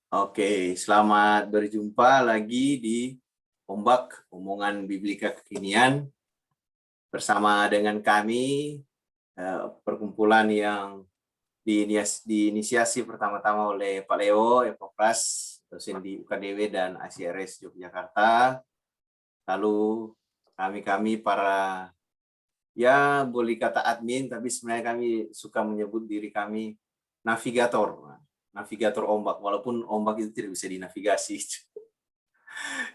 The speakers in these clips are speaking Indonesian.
Oke, selamat berjumpa lagi di Ombak Omongan Biblika Kekinian bersama dengan kami, perkumpulan yang diinisiasi pertama-tama oleh Pak Leo Epopras, dosen di UKDW dan ICRS Yogyakarta. Lalu kami para, ya boleh kata admin, tapi sebenarnya kami suka menyebut diri kami navigator ombak, walaupun ombak itu tidak bisa dinavigasi.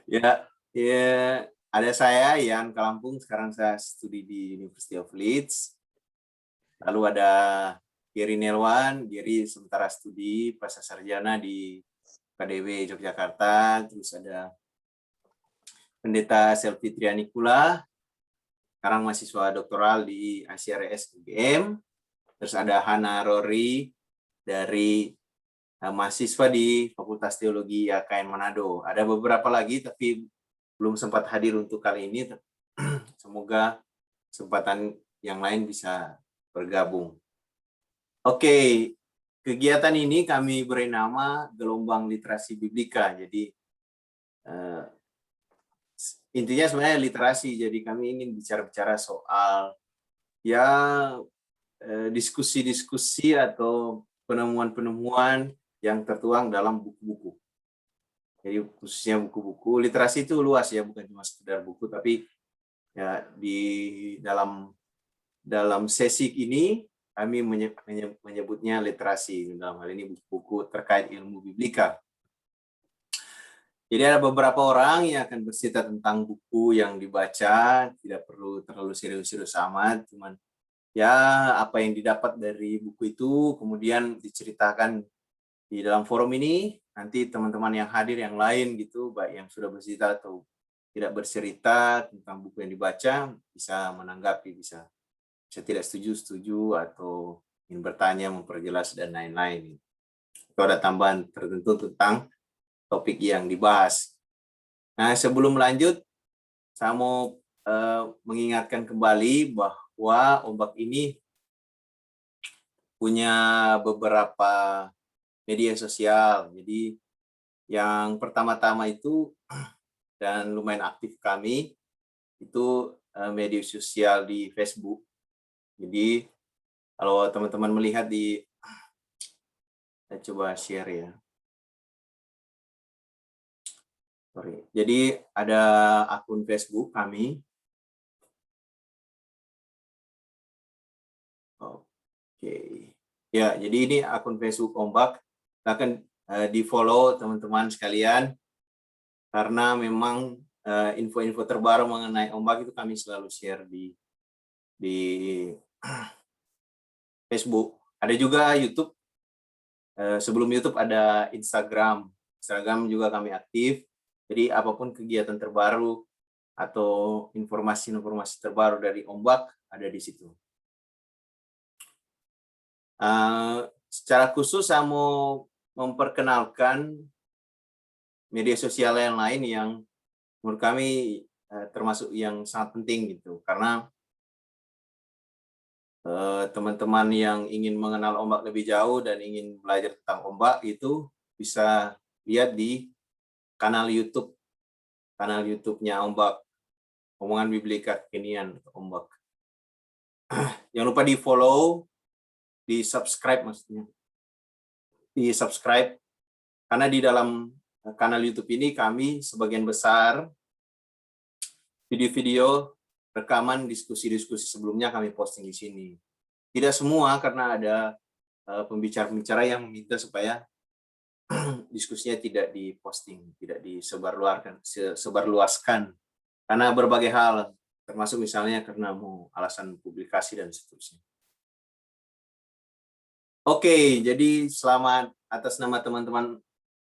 Ya, ya, ada saya Yan Kalampung, sekarang saya studi di University of Leeds. Lalu ada Gary Nelwan, Gary sementara studi pasca sarjana di KDW Yogyakarta. Terus ada Pendeta Selvi Trianikula, sekarang mahasiswa doktoral di ICRS UGM. Terus ada Hana Rory dari mahasiswa di Fakultas Teologi YKN Manado. Ada beberapa lagi, tapi belum sempat hadir untuk kali ini. Semoga kesempatan yang lain bisa bergabung. Oke, kegiatan ini kami beri nama Gelombang Literasi Biblika. Jadi intinya sebenarnya literasi. Jadi kami ingin bicara-bicara soal ya diskusi-diskusi atau penemuan-penemuan yang tertuang dalam buku-buku. Jadi khususnya buku-buku. Literasi itu luas ya, bukan cuma sekedar buku, tapi ya di dalam sesi ini kami menyebutnya literasi, dalam hal ini buku-buku terkait ilmu biblika. Jadi ada beberapa orang yang akan bercerita tentang buku yang dibaca, tidak perlu terlalu serius-serius amat, cuman ya apa yang didapat dari buku itu kemudian diceritakan di dalam forum ini. Nanti teman-teman yang hadir yang lain gitu, baik yang sudah bercerita atau tidak bercerita tentang buku yang dibaca, bisa menanggapi, bisa tidak setuju atau ingin bertanya, memperjelas dan lain-lain. Itu ada tambahan tertentu tentang topik yang dibahas. Nah, sebelum lanjut, saya mau mengingatkan kembali bahwa Ombak ini punya beberapa media sosial. Jadi yang pertama-tama itu dan lumayan aktif kami itu media sosial di Facebook. Jadi kalau teman-teman melihat di, saya coba share ya. Sorry. Jadi ada akun Facebook kami. Oke. Ya, jadi ini akun Facebook Ombak. Akan di-follow teman-teman sekalian, karena memang info-info terbaru mengenai Ombak itu kami selalu share di Facebook. Ada juga YouTube. Sebelum YouTube ada Instagram. Instagram juga kami aktif. Jadi apapun kegiatan terbaru atau informasi-informasi terbaru dari Ombak ada di situ. Secara khusus saya mau memperkenalkan media sosial yang lain yang menurut kami termasuk yang sangat penting gitu, karena teman-teman yang ingin mengenal Ombak lebih jauh dan ingin belajar tentang Ombak itu bisa lihat di kanal YouTube-nya Ombak, Omongan Biblika Kekinian Ombak. Jangan lupa di-follow, di-subscribe maksudnya. Di-subscribe, karena di dalam kanal YouTube ini kami sebagian besar video-video rekaman diskusi-diskusi sebelumnya kami posting di sini. Tidak semua, karena ada pembicara-pembicara yang meminta supaya diskusinya tidak diposting, tidak disebarluaskan karena berbagai hal, termasuk misalnya karena mau alasan publikasi dan seterusnya. Oke, jadi selamat atas nama teman-teman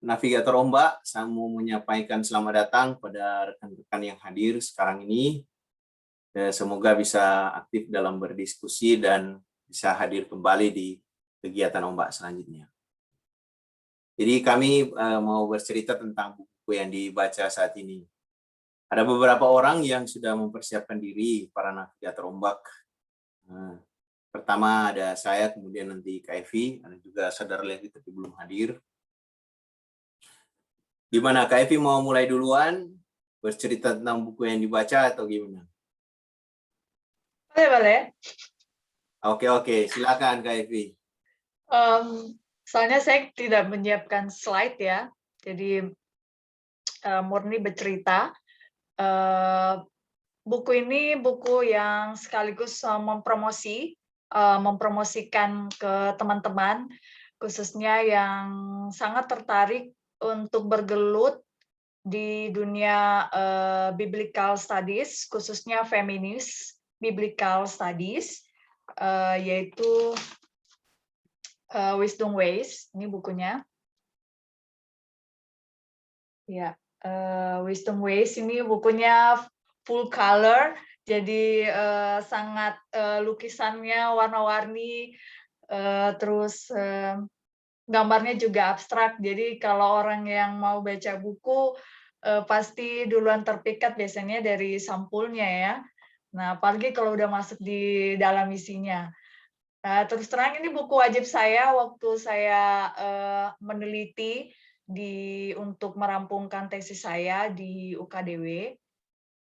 Navigator Ombak, saya mau menyampaikan selamat datang pada rekan-rekan yang hadir sekarang ini. Semoga bisa aktif dalam berdiskusi dan bisa hadir kembali di kegiatan Ombak selanjutnya. Jadi kami mau bercerita tentang buku yang dibaca saat ini. Ada beberapa orang yang sudah mempersiapkan diri, para navigator Ombak. Pertama ada saya, kemudian nanti Kak Evi, ada juga saudara lagi tapi belum hadir. Gimana, Kak Evi mau mulai duluan bercerita tentang buku yang dibaca atau gimana? Boleh. Oke, silakan Kak Evi. Soalnya saya tidak menyiapkan slide ya, jadi murni bercerita. Buku ini buku yang sekaligus mempromosikan ke teman-teman, khususnya yang sangat tertarik untuk bergelut di dunia biblical studies, khususnya feminis biblical studies, yaitu Wisdom Ways. Ini bukunya. Ya, Wisdom Ways ini bukunya full color, jadi sangat lukisannya warna-warni, terus gambarnya juga abstrak. Jadi kalau orang yang mau baca buku pasti duluan terpikat biasanya dari sampulnya ya. Nah, apalagi kalau udah masuk di dalam isinya. Terus terang ini buku wajib saya waktu saya meneliti untuk merampungkan tesis saya di UKDW.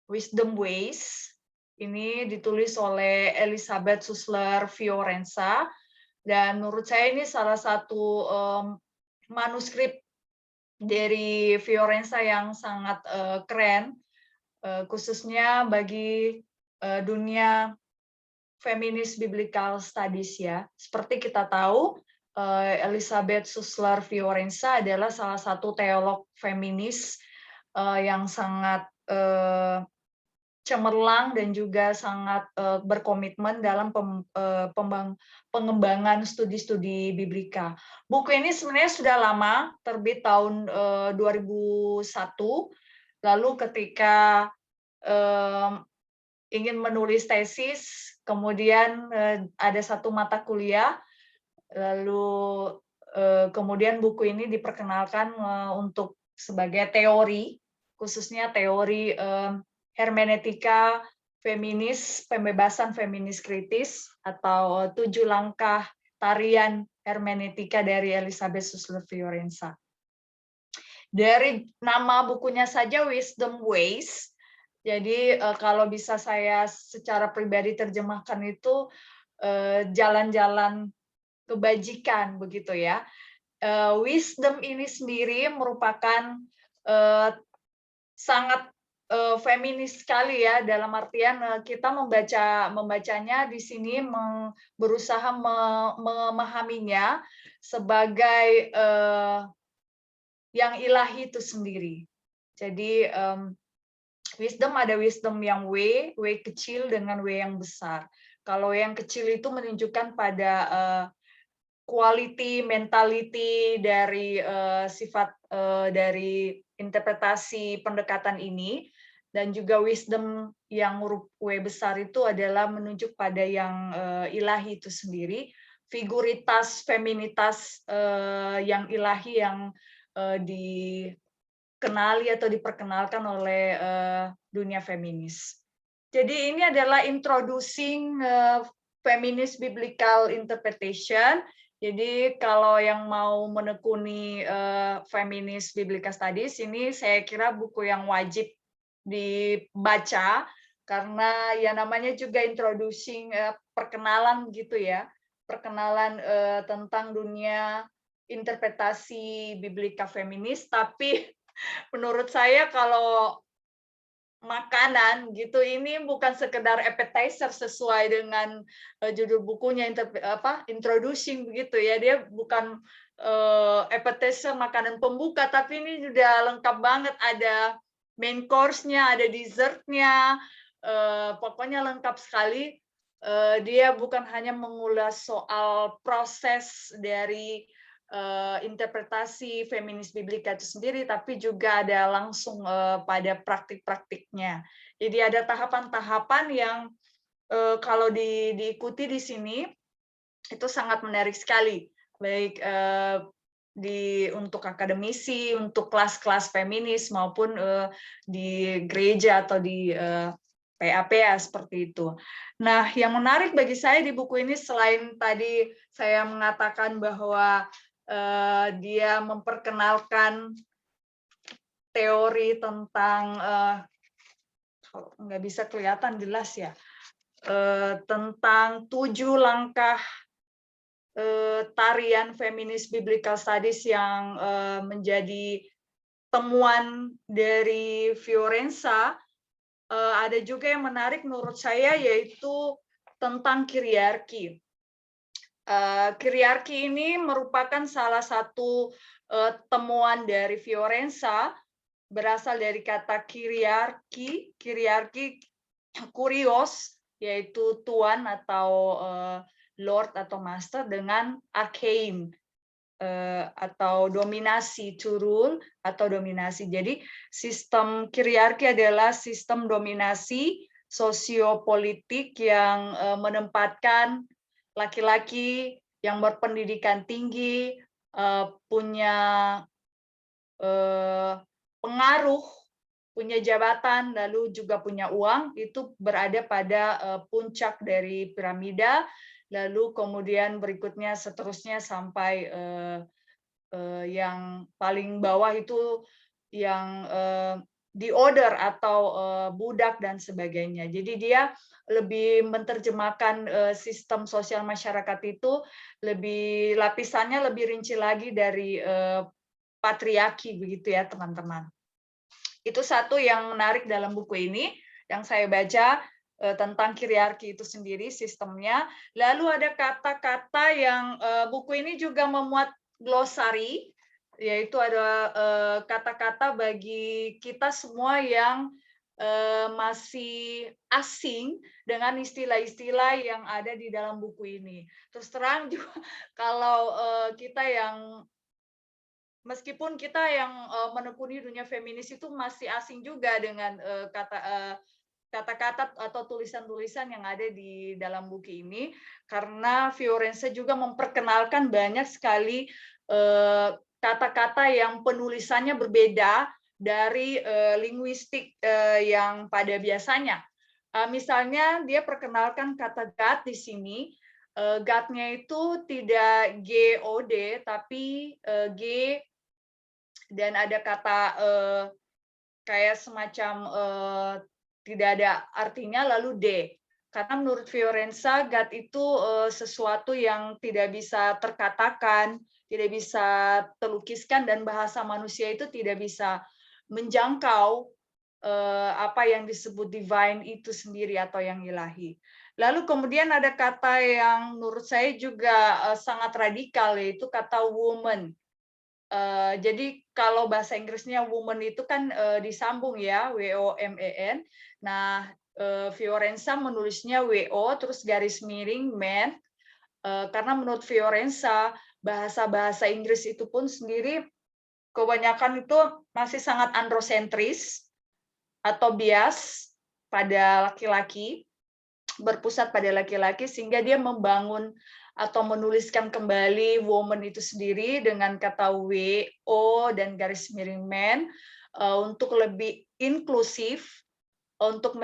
Wisdom Ways ini ditulis oleh Elizabeth Susler Fiorenza, dan menurut saya ini salah satu manuskrip dari Fiorenza yang sangat keren, khususnya bagi dunia feminis biblical studies ya. Seperti kita tahu, Elizabeth Susler Fiorenza adalah salah satu teolog feminis yang sangat cemerlang dan juga sangat berkomitmen dalam pengembangan studi-studi biblika. Buku ini sebenarnya sudah lama, terbit tahun 2001. Lalu ketika ingin menulis tesis, kemudian ada satu mata kuliah, lalu kemudian buku ini diperkenalkan untuk sebagai teori, khususnya teori hermeneutika feminis, pembebasan feminis kritis, atau 7 langkah tarian hermeneutika dari Elizabeth Susler Fiorenza. Dari nama bukunya saja, Wisdom Ways, jadi kalau bisa saya secara pribadi terjemahkan itu jalan-jalan kebajikan, begitu ya. Wisdom ini sendiri merupakan sangat feminis sekali ya, dalam artian kita membacanya di sini berusaha memahaminya sebagai yang ilahi itu sendiri. Jadi wisdom ada wisdom yang W kecil dengan W yang besar. Kalau yang kecil itu menunjukkan pada quality, mentality dari sifat dari interpretasi pendekatan ini, dan juga wisdom yang huruf W besar itu adalah menunjuk pada yang ilahi itu sendiri, figuritas, feminitas yang ilahi yang dikenali atau diperkenalkan oleh dunia feminis. Jadi ini adalah introducing feminist biblical interpretation. Jadi kalau yang mau menekuni feminist biblical studies, ini saya kira buku yang wajib dibaca, karena ya namanya juga introducing, perkenalan gitu ya, perkenalan tentang dunia interpretasi biblika feminis. Tapi menurut saya kalau makanan gitu, ini bukan sekedar appetizer sesuai dengan judul bukunya, introducing begitu ya, dia bukan appetizer, makanan pembuka, tapi ini sudah lengkap banget, ada main course-nya, ada dessert-nya, pokoknya lengkap sekali. Dia bukan hanya mengulas soal proses dari interpretasi feminis biblika itu sendiri, tapi juga ada langsung pada praktik-praktiknya. Jadi ada tahapan-tahapan yang kalau diikuti di sini itu sangat menarik sekali, baik untuk akademisi, untuk kelas-kelas feminis, maupun di gereja atau di PAPA seperti itu. Nah, yang menarik bagi saya di buku ini, selain tadi saya mengatakan bahwa dia memperkenalkan teori tentang kalau nggak bisa kelihatan jelas ya, tentang 7 langkah tarian feminis biblical studies yang menjadi temuan dari Fiorenza. Ada juga yang menarik menurut saya, yaitu tentang kiriarki. Kiriarki ini merupakan salah satu temuan dari Fiorenza, berasal dari kata kiriarki, kurios, yaitu tuan atau lord atau master, dengan archein, atau dominasi, to rule atau dominasi. Jadi sistem kiriarki adalah sistem dominasi sosiopolitik yang menempatkan laki-laki yang berpendidikan tinggi, punya pengaruh, punya jabatan, lalu juga punya uang, itu berada pada puncak dari piramida, lalu kemudian berikutnya seterusnya sampai yang paling bawah itu yang di order atau budak dan sebagainya. Jadi dia lebih menerjemahkan sistem sosial masyarakat itu lebih, lapisannya lebih rinci lagi dari patriarki, begitu ya teman-teman. Itu satu yang menarik dalam buku ini yang saya baca tentang kiriarki itu sendiri, sistemnya. Lalu ada kata-kata yang buku ini juga memuat glosari, yaitu ada kata-kata bagi kita semua yang masih asing dengan istilah-istilah yang ada di dalam buku ini. Terus terang juga kalau kita yang, meskipun kita yang menekuni dunia feminis itu masih asing juga dengan kata-kata atau tulisan-tulisan yang ada di dalam buku ini, karena Fiorenza juga memperkenalkan banyak sekali kata-kata yang penulisannya berbeda dari linguistik yang pada biasanya. Misalnya dia perkenalkan kata God di sini. God-nya itu tidak God, tapi G, dan ada kata kayak semacam tidak ada artinya, lalu D. Karena menurut Fiorenza, God itu sesuatu yang tidak bisa terkatakan, tidak bisa terlukiskan, dan bahasa manusia itu tidak bisa menjangkau apa yang disebut divine itu sendiri atau yang ilahi. Lalu kemudian ada kata yang menurut saya juga sangat radikal, yaitu kata woman. Jadi kalau bahasa Inggrisnya woman itu kan disambung ya, WOMAN. Nah, Fiorenza menulisnya WO terus garis miring man, karena menurut Fiorenza bahasa-bahasa Inggris itu pun sendiri kebanyakan itu masih sangat androsentris atau bias pada laki-laki, berpusat pada laki-laki, sehingga dia membangun atau menuliskan kembali woman itu sendiri dengan kata WO dan garis miring man untuk lebih inklusif, untuk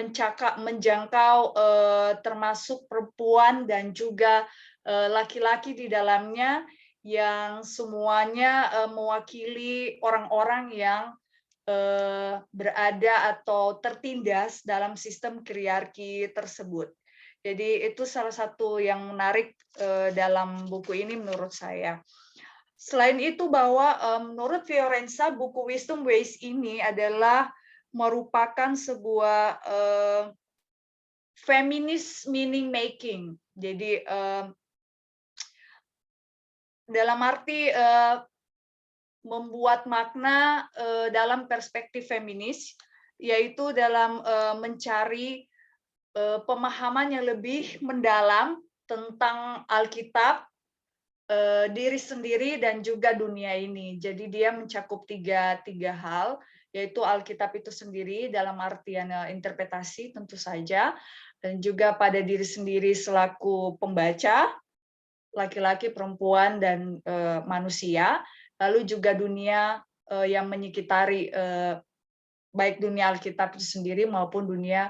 menjangkau termasuk perempuan dan juga laki-laki di dalamnya, yang semuanya mewakili orang-orang yang berada atau tertindas dalam sistem hierarki tersebut. Jadi itu salah satu yang menarik dalam buku ini menurut saya. Selain itu, bahwa menurut Fiorenza, buku Wisdom Ways ini adalah merupakan sebuah feminist meaning making. Jadi dalam arti membuat makna dalam perspektif feminis, yaitu dalam mencari pemahaman yang lebih mendalam tentang Alkitab, diri sendiri, dan juga dunia ini. Jadi dia mencakup tiga hal, yaitu Alkitab itu sendiri dalam artian interpretasi tentu saja, dan juga pada diri sendiri selaku pembaca, laki-laki, perempuan, dan manusia, lalu juga dunia yang menyekitari baik dunia Alkitab itu sendiri maupun dunia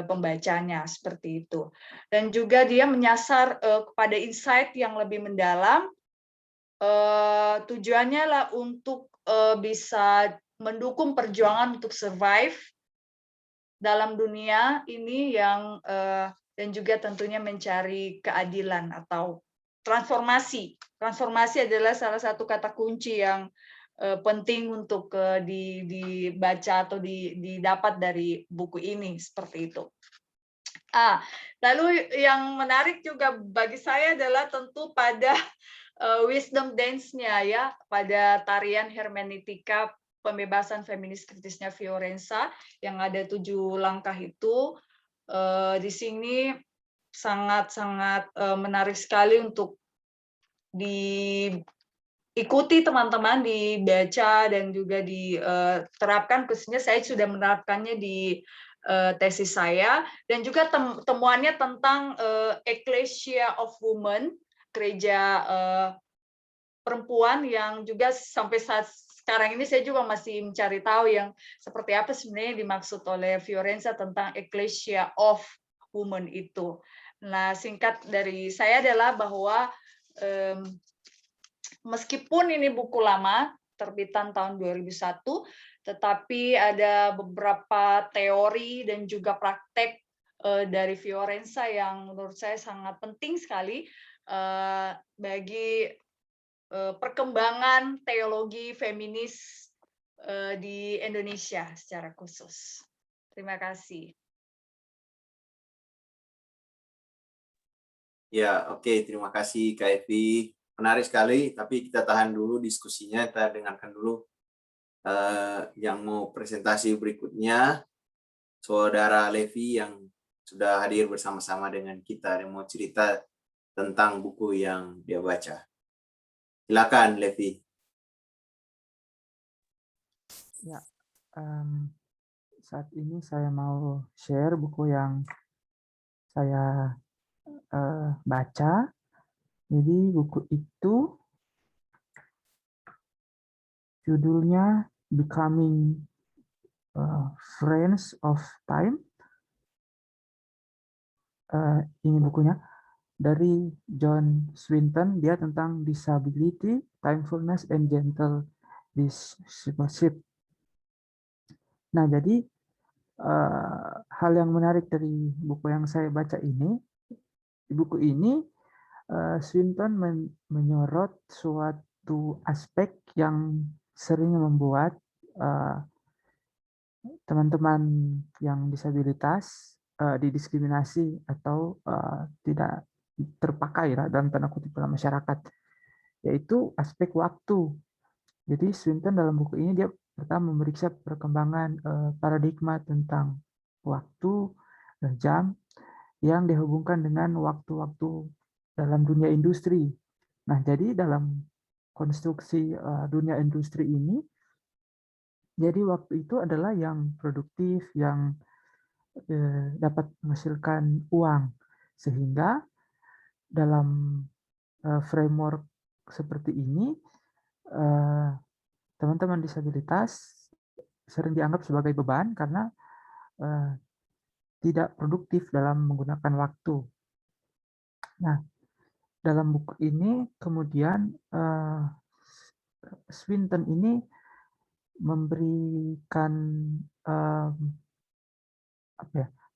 pembacanya, seperti itu. Dan juga dia menyasar kepada insight yang lebih mendalam, tujuannya lah untuk bisa mendukung perjuangan untuk survive dalam dunia ini yang dan juga tentunya mencari keadilan atau transformasi. Transformasi adalah salah satu kata kunci yang penting untuk dibaca atau didapat dari buku ini seperti itu. Lalu yang menarik juga bagi saya adalah tentu pada wisdom dance-nya ya, pada tarian hermeneutika pembebasan feminis kritisnya Fiorenza yang ada 7 langkah itu. Di sini sangat-sangat menarik sekali untuk diikuti teman-teman, dibaca dan juga diterapkan. Khususnya saya sudah menerapkannya di tesis saya, dan juga temuannya tentang Ecclesia of Women, gereja perempuan, yang juga sampai saat sekarang ini saya juga masih mencari tahu yang seperti apa sebenarnya dimaksud oleh Fiorenza tentang Ecclesia of Women itu. Nah, singkat dari saya adalah bahwa meskipun ini buku lama, terbitan tahun 2001, tetapi ada beberapa teori dan juga praktek dari Fiorenza yang menurut saya sangat penting sekali bagi perkembangan teologi feminis di Indonesia secara khusus. Terima kasih. Ya, oke. Terima kasih Kak Evi. Menarik sekali, tapi kita tahan dulu diskusinya. Kita dengarkan dulu yang mau presentasi berikutnya. Saudara Levi yang sudah hadir bersama-sama dengan kita dan mau cerita tentang buku yang dia baca. Silakan, Levi. Ya, saat ini saya mau share buku yang saya baca. Jadi buku itu judulnya Becoming Friends of Time. Ini bukunya dari John Swinton. Dia tentang disability, timefulness, and gentle discipleship. Nah, jadi hal yang menarik dari buku yang saya baca ini, di buku ini Swinton menyorot suatu aspek yang sering membuat teman-teman yang disabilitas didiskriminasi atau tidak terpakai dalam tanda kutip dalam masyarakat, yaitu aspek waktu. Jadi Swinton dalam buku ini dia pertama memeriksa perkembangan paradigma tentang waktu dan jam yang dihubungkan dengan waktu-waktu dalam dunia industri. Nah, jadi dalam konstruksi dunia industri ini, jadi waktu itu adalah yang produktif, yang dapat menghasilkan uang. Sehingga dalam framework seperti ini, teman-teman disabilitas sering dianggap sebagai beban karena tidak produktif dalam menggunakan waktu. Nah, dalam buku ini kemudian Swinton ini memberikan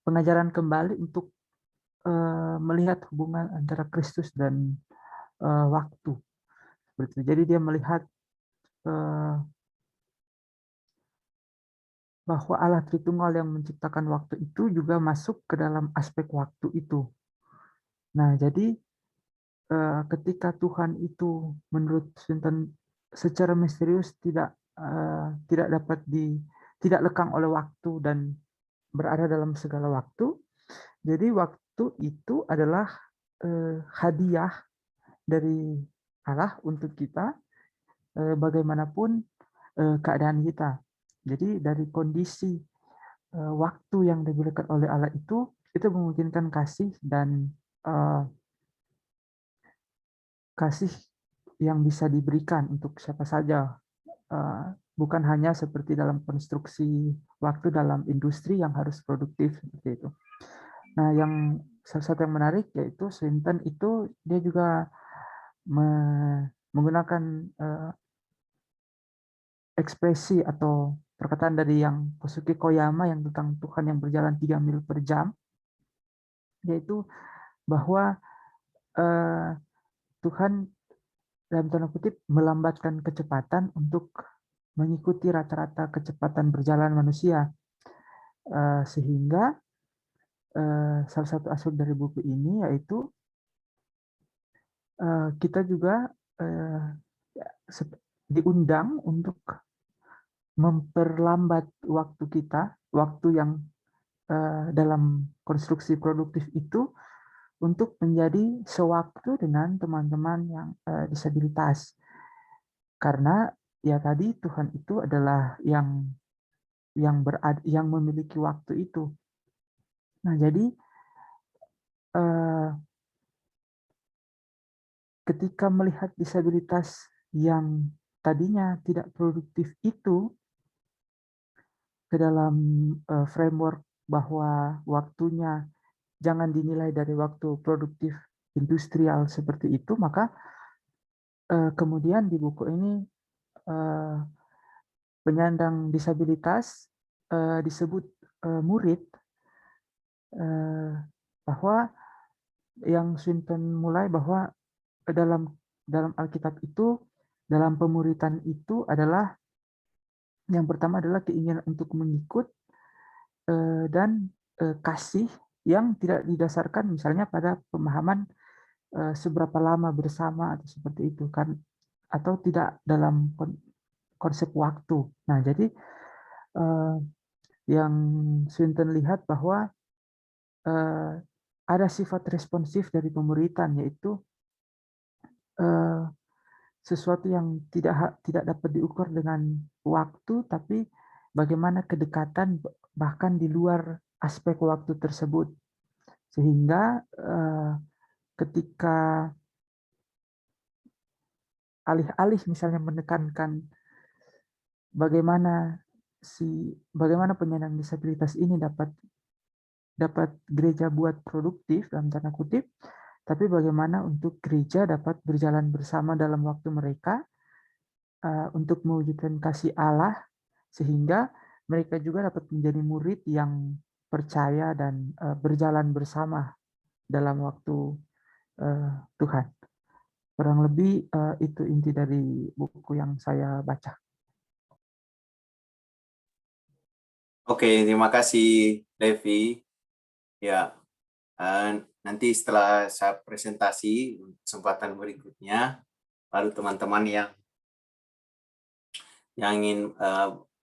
pengajaran kembali untuk melihat hubungan antara Kristus dan waktu. Jadi dia melihat bahwa Allah Tritunggal yang menciptakan waktu itu juga masuk ke dalam aspek waktu itu. Nah, jadi ketika Tuhan itu menurut Swinton secara misterius tidak lekang oleh waktu dan berada dalam segala waktu. Jadi waktu itu adalah hadiah dari Allah untuk kita bagaimanapun keadaan kita. Jadi dari kondisi waktu yang diberikan oleh Allah itu memungkinkan kasih dan kasih yang bisa diberikan untuk siapa saja, bukan hanya seperti dalam konstruksi waktu dalam industri yang harus produktif seperti itu. Nah, yang salah satu yang menarik yaitu Swinton itu dia juga menggunakan ekspresi atau perkataan dari yang Kosuke Koyama yang tentang Tuhan yang berjalan 3 mil per jam, yaitu bahwa Tuhan dalam tanda kutip melambatkan kecepatan untuk mengikuti rata-rata kecepatan berjalan manusia, sehingga salah satu aspek dari buku ini yaitu kita juga diundang untuk memperlambat waktu kita, waktu yang dalam konstruksi produktif itu untuk menjadi sewaktu dengan teman-teman yang disabilitas. Karena ya tadi Tuhan itu adalah yang memiliki waktu itu. Nah, jadi ketika melihat disabilitas yang tadinya tidak produktif itu ke dalam framework bahwa waktunya jangan dinilai dari waktu produktif industrial seperti itu, maka kemudian di buku ini penyandang disabilitas disebut murid, bahwa yang Swinton mulai bahwa dalam Alkitab itu, dalam pemuritan itu adalah yang pertama adalah keinginan untuk mengikut dan kasih yang tidak didasarkan misalnya pada pemahaman seberapa lama bersama atau seperti itu kan, atau tidak dalam konsep waktu. Nah, jadi yang Swinton lihat bahwa ada sifat responsif dari pemuritan, yaitu sesuatu yang tidak dapat diukur dengan waktu, tapi bagaimana kedekatan bahkan di luar aspek waktu tersebut, sehingga ketika alih-alih misalnya menekankan bagaimana penyandang disabilitas ini dapat gereja buat produktif dalam tanda kutip, tapi bagaimana untuk gereja dapat berjalan bersama dalam waktu mereka untuk mewujudkan kasih Allah, sehingga mereka juga dapat menjadi murid yang percaya dan berjalan bersama dalam waktu Tuhan. Kurang lebih itu inti dari buku yang saya baca. Oke, terima kasih Devi. Ya, nanti setelah saya presentasi kesempatan berikutnya, lalu teman-teman yang ingin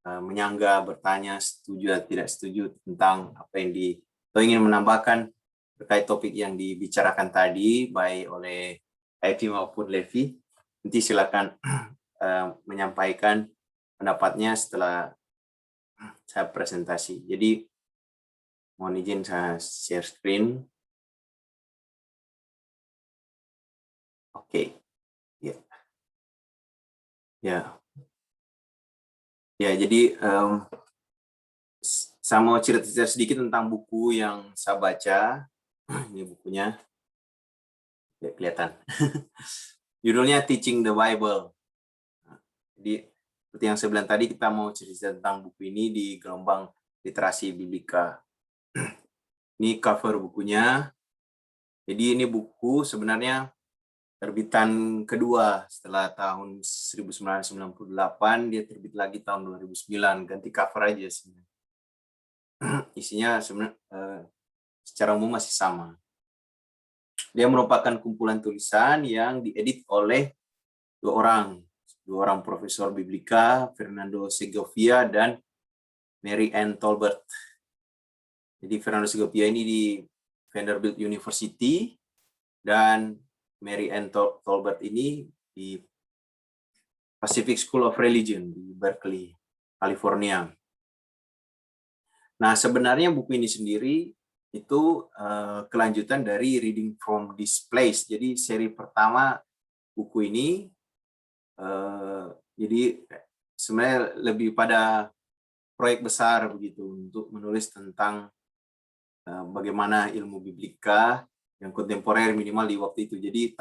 menyanggah, bertanya, setuju atau tidak setuju tentang apa yang atau ingin menambahkan terkait topik yang dibicarakan tadi, baik oleh Evi maupun Levi, nanti silakan menyampaikan pendapatnya setelah saya presentasi. Jadi mohon izin saya share screen. Oke, ya, ya, ya. Jadi saya mau cerita sedikit tentang buku yang saya baca. Ini bukunya, ya, kelihatan. Judulnya Teaching the Bible. Jadi seperti yang saya bilang tadi, kita mau cerita tentang buku ini di gelombang literasi biblika. Ini cover bukunya. Jadi ini buku sebenarnya terbitan kedua setelah tahun 1998, dia terbit lagi tahun 2009, ganti cover aja sebenarnya. Isinya sebenarnya secara umum masih sama. Dia merupakan kumpulan tulisan yang diedit oleh dua orang profesor biblika, Fernando Segovia dan Mary Ann Tolbert. Jadi Fernando Segovia ini di Vanderbilt University dan Mary Ann Tolbert ini di Pacific School of Religion di Berkeley, California. Nah, sebenarnya buku ini sendiri itu kelanjutan dari Reading from This Place. Jadi seri pertama buku ini, jadi sebenarnya lebih pada proyek besar begitu untuk menulis tentang bagaimana ilmu biblika yang kontemporer minimal di waktu itu. Jadi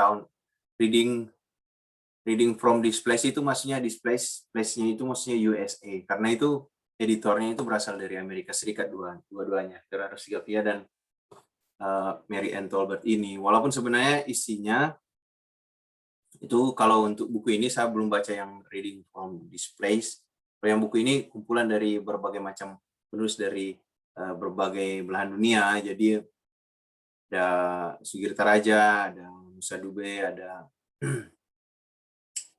Reading reading from this place itu maksudnya place-nya itu maksudnya USA, karena itu editornya itu berasal dari Amerika Serikat dua-duanya, Gerardo Segovia dan Mary Ann Tolbert ini. Walaupun sebenarnya isinya itu, kalau untuk buku ini saya belum baca yang reading from this place. Kalau yang buku ini kumpulan dari berbagai macam penulis dari berbagai belahan dunia. Jadi ada Sugirta Raja, ada Musa Dube, ada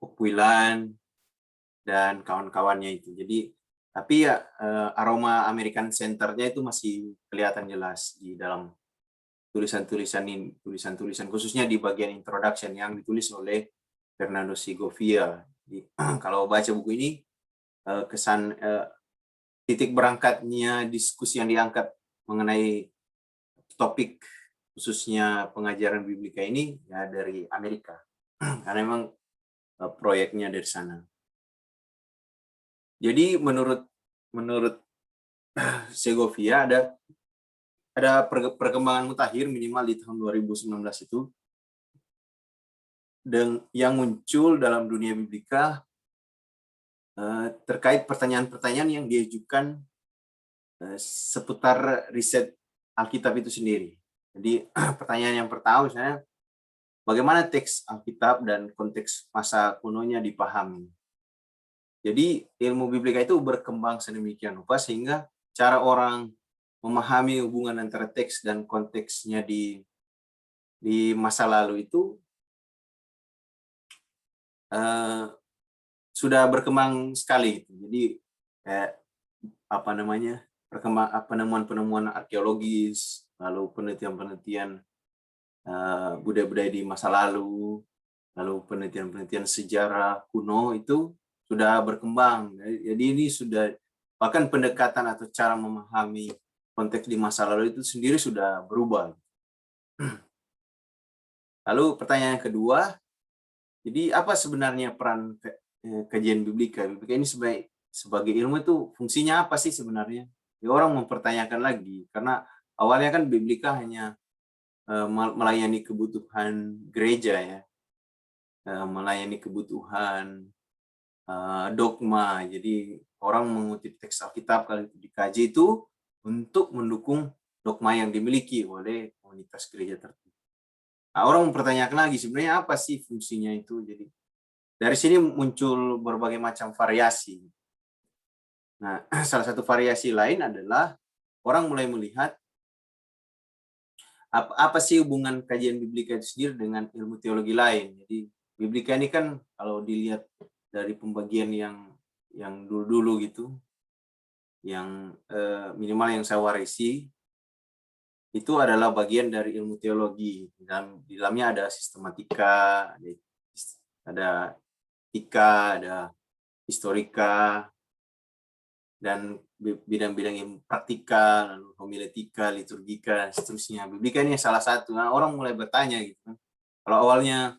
Okwilan dan kawan-kawannya itu. Jadi tapi ya aroma American Center-nya itu masih kelihatan jelas di dalam tulisan-tulisan khususnya di bagian introduction yang ditulis oleh Fernando Segovia. Jadi, kalau baca buku ini kesan titik berangkatnya diskusi yang diangkat mengenai topik khususnya pengajaran biblika ini ya dari Amerika. Karena memang proyeknya dari sana. Jadi menurut Segovia ada perkembangan mutakhir minimal di tahun 2019 itu dan yang muncul dalam dunia biblika terkait pertanyaan-pertanyaan yang diajukan seputar riset Alkitab itu sendiri. Jadi pertanyaan yang pertama misalnya, bagaimana teks Alkitab dan konteks masa kunonya dipahami? Jadi ilmu biblika itu berkembang sedemikian rupa sehingga cara orang memahami hubungan antara teks dan konteksnya di masa lalu itu sudah berkembang sekali. Jadi penemuan-penemuan arkeologis, lalu penelitian-penelitian budaya-budaya di masa lalu, lalu penelitian-penelitian sejarah kuno itu sudah berkembang. Jadi ini sudah, bahkan pendekatan atau cara memahami konteks di masa lalu itu sendiri sudah berubah. Lalu pertanyaan kedua, jadi apa sebenarnya peran kajian biblika? Biblika ini sebagai ilmu itu fungsinya apa sih sebenarnya? Ya, orang mempertanyakan lagi, karena awalnya kan biblika hanya melayani kebutuhan gereja ya, melayani kebutuhan dogma. Jadi orang mengutip teks Alkitab kalau itu dikaji itu untuk mendukung dogma yang dimiliki oleh komunitas gereja tertentu. Nah, orang mempertanyakan lagi sebenarnya apa sih fungsinya itu. Jadi dari sini muncul berbagai macam variasi. Nah, salah satu variasi lain adalah orang mulai melihat apa sih hubungan kajian biblika itu sendiri dengan ilmu teologi lain. Jadi biblika ini kan kalau dilihat dari pembagian yang dulu-dulu gitu, yang minimal yang saya warisi, itu adalah bagian dari ilmu teologi. Dan di dalamnya ada sistematika, ada etika, ada historika, dan bidang-bidang yang praktikal, lalu homiletika, liturgika, dan seterusnya. Biblika ini salah satu. Nah, orang mulai bertanya gitu kan. Kalau awalnya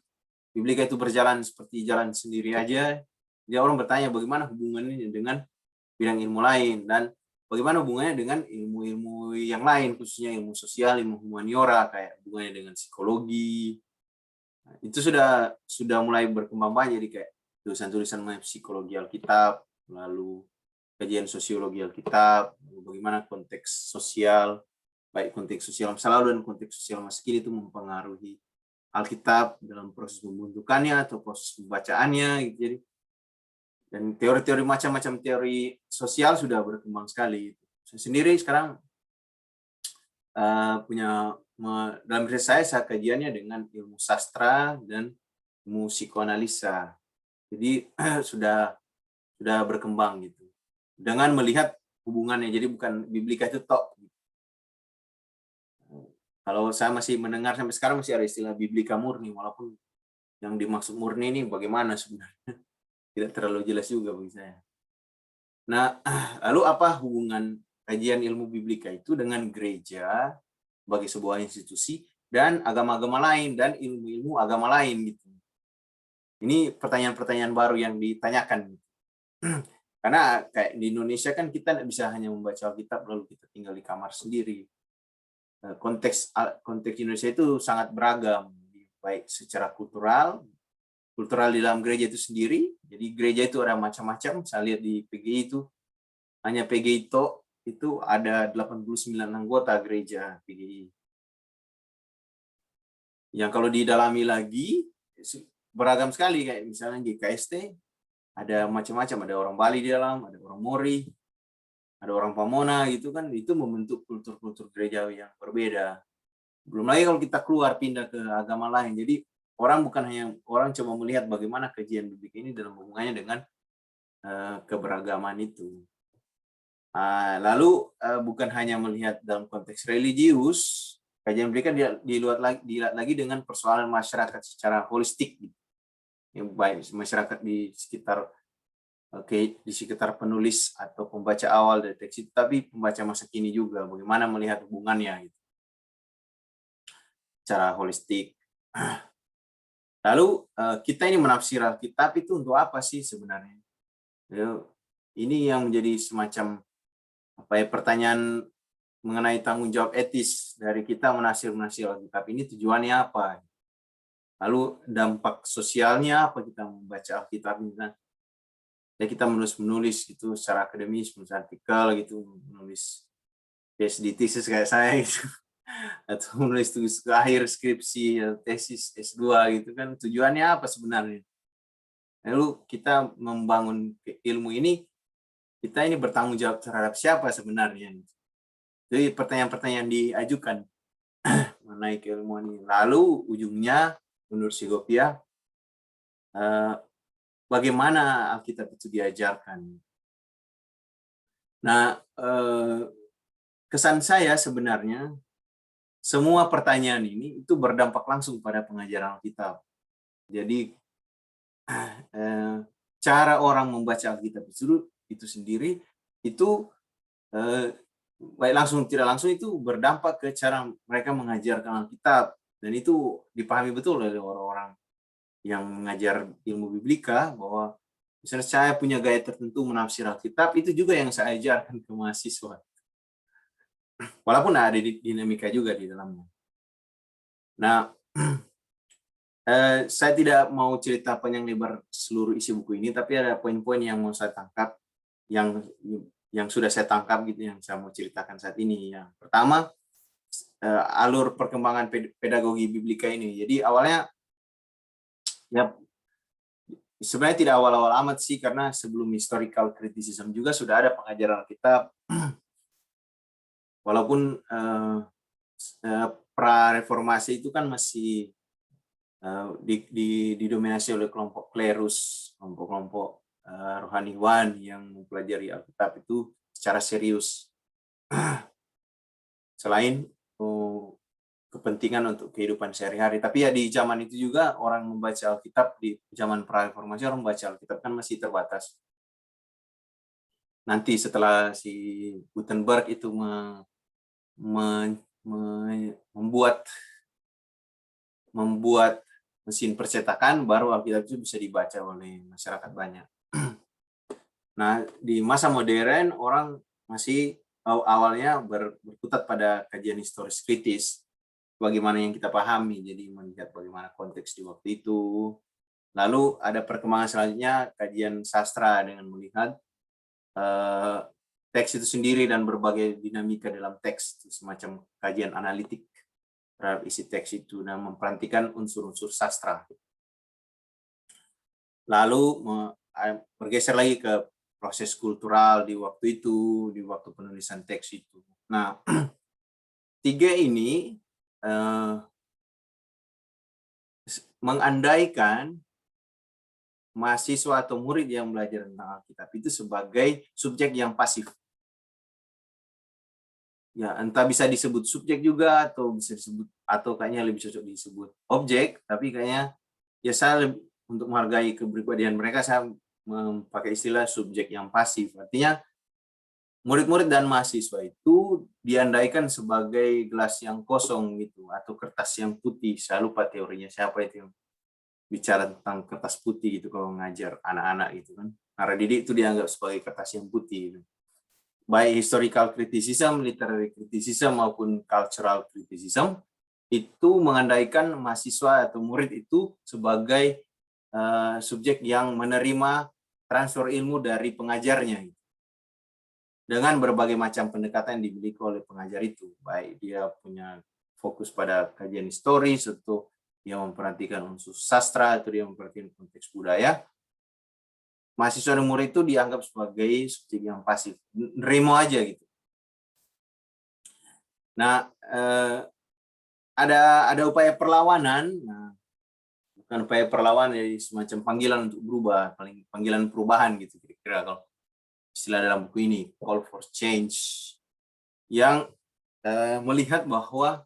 biblika itu berjalan seperti jalan sendiri aja, dia orang bertanya bagaimana hubungannya dengan bidang ilmu lain dan bagaimana hubungannya dengan ilmu-ilmu yang lain, khususnya ilmu sosial, ilmu humaniora, kayak hubungannya dengan psikologi. Nah, itu sudah mulai berkembang banyak, jadi kayak tulisan-tulisan mengenai psikologi Alkitab, lalu kajian sosiologi Alkitab, bagaimana konteks sosial, baik konteks sosial masa lalu dan konteks sosial masa kini itu mempengaruhi Alkitab dalam proses pembentukannya atau proses pembacaannya gitu. Jadi dan teori-teori macam-macam teori sosial sudah berkembang sekali. Saya sendiri sekarang dalam riset saya kajiannya dengan ilmu sastra dan ilmu psikoanalisa. Jadi sudah berkembang gitu. Dengan melihat hubungannya, jadi bukan biblika itu tok. Kalau saya masih mendengar sampai sekarang masih ada istilah biblika murni, walaupun yang dimaksud murni ini bagaimana sebenarnya tidak terlalu jelas juga bagi saya. Nah, lalu apa hubungan kajian ilmu biblika itu dengan gereja sebagai sebuah institusi dan agama-agama lain dan ilmu-ilmu agama lain gitu. Ini pertanyaan-pertanyaan baru yang ditanyakan. Karena kayak di Indonesia kan kita tidak bisa hanya membaca Alkitab lalu kita tinggal di kamar sendiri. Konteks Indonesia itu sangat beragam, baik secara kultural kultural di dalam gereja itu sendiri. Jadi gereja itu ada macam-macam. Saya lihat di PGI itu, hanya PGI itu ada 89 anggota gereja PGI. Yang kalau didalami lagi, beragam sekali, kayak misalnya GKST, ada macam-macam, ada orang Bali di dalam, ada orang Mori, ada orang Pamona gitu kan, itu membentuk kultur-kultur gereja yang berbeda. Belum lagi kalau kita keluar pindah ke agama lain. Jadi orang bukan hanya orang coba melihat bagaimana kajian biblik ini dalam hubungannya dengan keberagaman itu. Lalu bukan hanya melihat dalam konteks religius, kajian biblik kan dilihat lagi dengan persoalan masyarakat secara holistik, yang baik masyarakat di sekitar penulis atau pembaca awal dari teks itu, tapi pembaca masa kini juga, bagaimana melihat hubungannya gitu, secara holistik. Lalu kita ini menafsir Alkitab itu untuk apa sih sebenarnya? Ini yang menjadi semacam pertanyaan mengenai tanggung jawab etis dari kita menafsir Alkitab ini, tujuannya apa? Lalu dampak sosialnya apa kita membaca Alkitab ini? Ya, kita menulis gitu secara akademis, menulis artikel gitu, menulis PhD thesis kayak saya gitu, atau menulis tugas akhir skripsi, tesis S2 gitu kan, tujuannya apa sebenarnya? Lalu kita membangun ilmu ini, kita ini bertanggung jawab terhadap siapa sebenarnya? Jadi pertanyaan-pertanyaan diajukan mengenai keilmuan ini. Lalu ujungnya menurut Sigopia, bagaimana Alkitab itu diajarkan? Nah, kesan saya sebenarnya semua pertanyaan ini itu berdampak langsung pada pengajaran Alkitab. Jadi cara orang membaca Alkitab itu sendiri itu baik langsung tidak langsung itu berdampak ke cara mereka mengajarkan Alkitab, dan itu dipahami betul oleh orang-orang yang mengajar ilmu biblika, bahwa misalnya saya punya gaya tertentu menafsir Alkitab, itu juga yang saya ajarkan ke mahasiswa. Walaupun ada dinamika juga di dalamnya. Nah, saya tidak mau cerita panjang lebar seluruh isi buku ini, tapi ada poin-poin yang mau saya tangkap, yang sudah saya tangkap gitu, yang saya mau ceritakan saat ini. Yang pertama, alur perkembangan pedagogi biblika ini. Jadi awalnya, ya sebenarnya tidak awal-awal amat sih, karena sebelum historical criticism juga sudah ada pengajaran Alkitab. Walaupun pra-reformasi itu kan masih didominasi oleh kelompok klerus, kelompok-kelompok rohaniwan yang mempelajari Alkitab itu secara serius. Selain kepentingan untuk kehidupan sehari-hari. Tapi ya di zaman itu juga orang membaca Alkitab, di zaman pra-reformasi orang membaca Alkitab kan masih terbatas. Nanti setelah si Gutenberg itu membuat mesin percetakan, baru Alkitab itu bisa dibaca oleh masyarakat banyak. Nah, di masa modern orang masih awalnya berkutat pada kajian historis kritis, bagaimana yang kita pahami, jadi melihat bagaimana konteks di waktu itu. Lalu ada perkembangan selanjutnya, kajian sastra dengan melihat teks itu sendiri dan berbagai dinamika dalam teks, semacam kajian analitik terhadap isi teks itu, dan memperhatikan unsur-unsur sastra. Lalu bergeser lagi ke proses kultural di waktu itu, di waktu penulisan teks itu. Nah, tiga ini mengandaikan mahasiswa atau murid yang belajar tentang Alkitab itu sebagai subjek yang pasif. Ya, entah bisa disebut subjek juga, atau bisa disebut, atau kayaknya lebih cocok disebut objek, tapi kayaknya ya saya untuk menghargai kepribadian mereka, saya memakai istilah subjek yang pasif. Artinya murid-murid dan mahasiswa itu diandaikan sebagai gelas yang kosong gitu, atau kertas yang putih. Saya lupa teorinya siapa itu yang bicara tentang kertas putih gitu kalau ngajar anak-anak gitu kan. Karena didik itu dianggap sebagai kertas yang putih gitu. Baik historical criticism, literary criticism maupun cultural criticism itu mengandaikan mahasiswa atau murid itu sebagai subjek yang menerima transfer ilmu dari pengajarnya gitu. Dengan berbagai macam pendekatan yang dimiliki oleh pengajar itu, baik dia punya fokus pada kajian historis, atau dia memperhatikan unsur sastra, atau dia memperhatikan konteks budaya. Mahasiswa dan murid itu dianggap sebagai subjek yang pasif, nerimo aja gitu. Nah, ada upaya perlawanan, nah, bukan upaya perlawanan, jadi semacam panggilan untuk berubah, panggilan perubahan gitu kira-kira kalau istilah dalam buku ini, call for change, yang melihat bahwa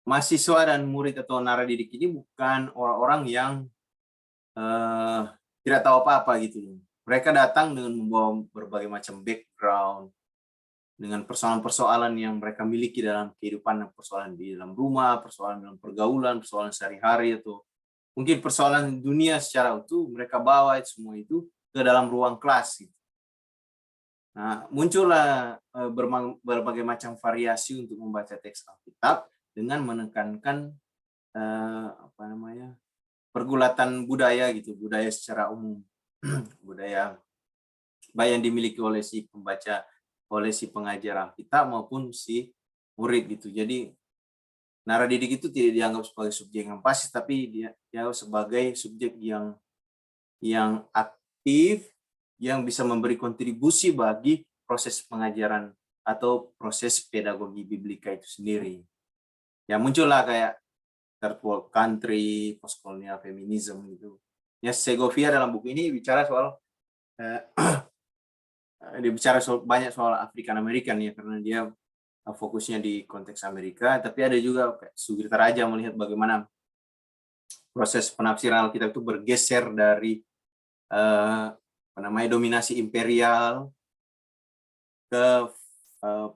mahasiswa dan murid atau naradidik ini bukan orang-orang yang tidak tahu apa-apa gitu. Mereka datang dengan membawa berbagai macam background, dengan persoalan-persoalan yang mereka miliki dalam kehidupan, persoalan di dalam rumah, persoalan dalam pergaulan, persoalan sehari-hari, atau mungkin persoalan dunia secara utuh, mereka bawa semua itu ke dalam ruang kelas. Gitu. Nah, muncullah berbagai macam variasi untuk membaca teks Alkitab dengan menekankan pergulatan budaya gitu, budaya secara umum, budaya baik yang dimiliki oleh si pembaca, oleh si pengajar Alkitab maupun si murid gitu. Jadi naradidik itu tidak dianggap sebagai subjek yang pasif, tapi dia sebagai subjek yang aktif, yang bisa memberi kontribusi bagi proses pengajaran atau proses pedagogi biblika itu sendiri. Ya muncullah kayak third world country, postcolonial feminism gitu. Ya Segovia dalam buku ini bicara soal dia bicara banyak soal African American ya, karena dia fokusnya di konteks Amerika, tapi ada juga Sugirta Raja melihat bagaimana proses penafsiran Alkitab itu bergeser dari dominasi imperial ke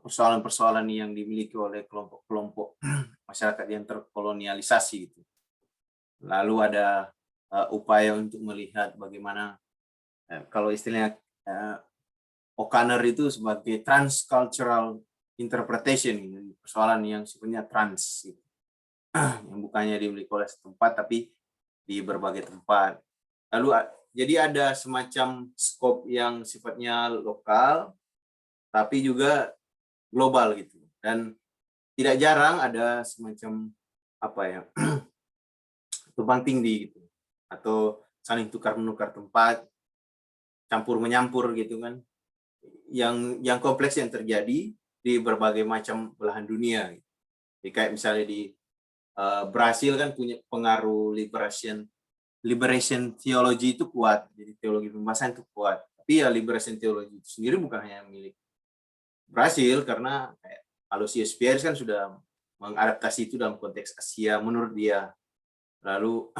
persoalan-persoalan yang dimiliki oleh kelompok-kelompok masyarakat yang terkolonialisasi gitu. Lalu ada upaya untuk melihat bagaimana kalau istilahnya O'Connor itu sebagai transcultural interpretation, persoalan yang sifatnya trans, gitu. Yang bukannya dimiliki oleh setempat tapi di berbagai tempat. Lalu jadi ada semacam skop yang sifatnya lokal tapi juga global gitu. Dan tidak jarang ada semacam tumpang tindih gitu, atau saling tukar menukar tempat, campur menyampur gitu kan, yang kompleks yang terjadi di berbagai macam belahan dunia. Jadi kayak misalnya di Brasil kan punya pengaruh liberation theology itu kuat, jadi teologi pembebasan itu kuat. Tapi ya liberation theology itu sendiri bukan hanya milik Brasil, karena Aloysius Pierce kan sudah mengadaptasi itu dalam konteks Asia menurut dia. Lalu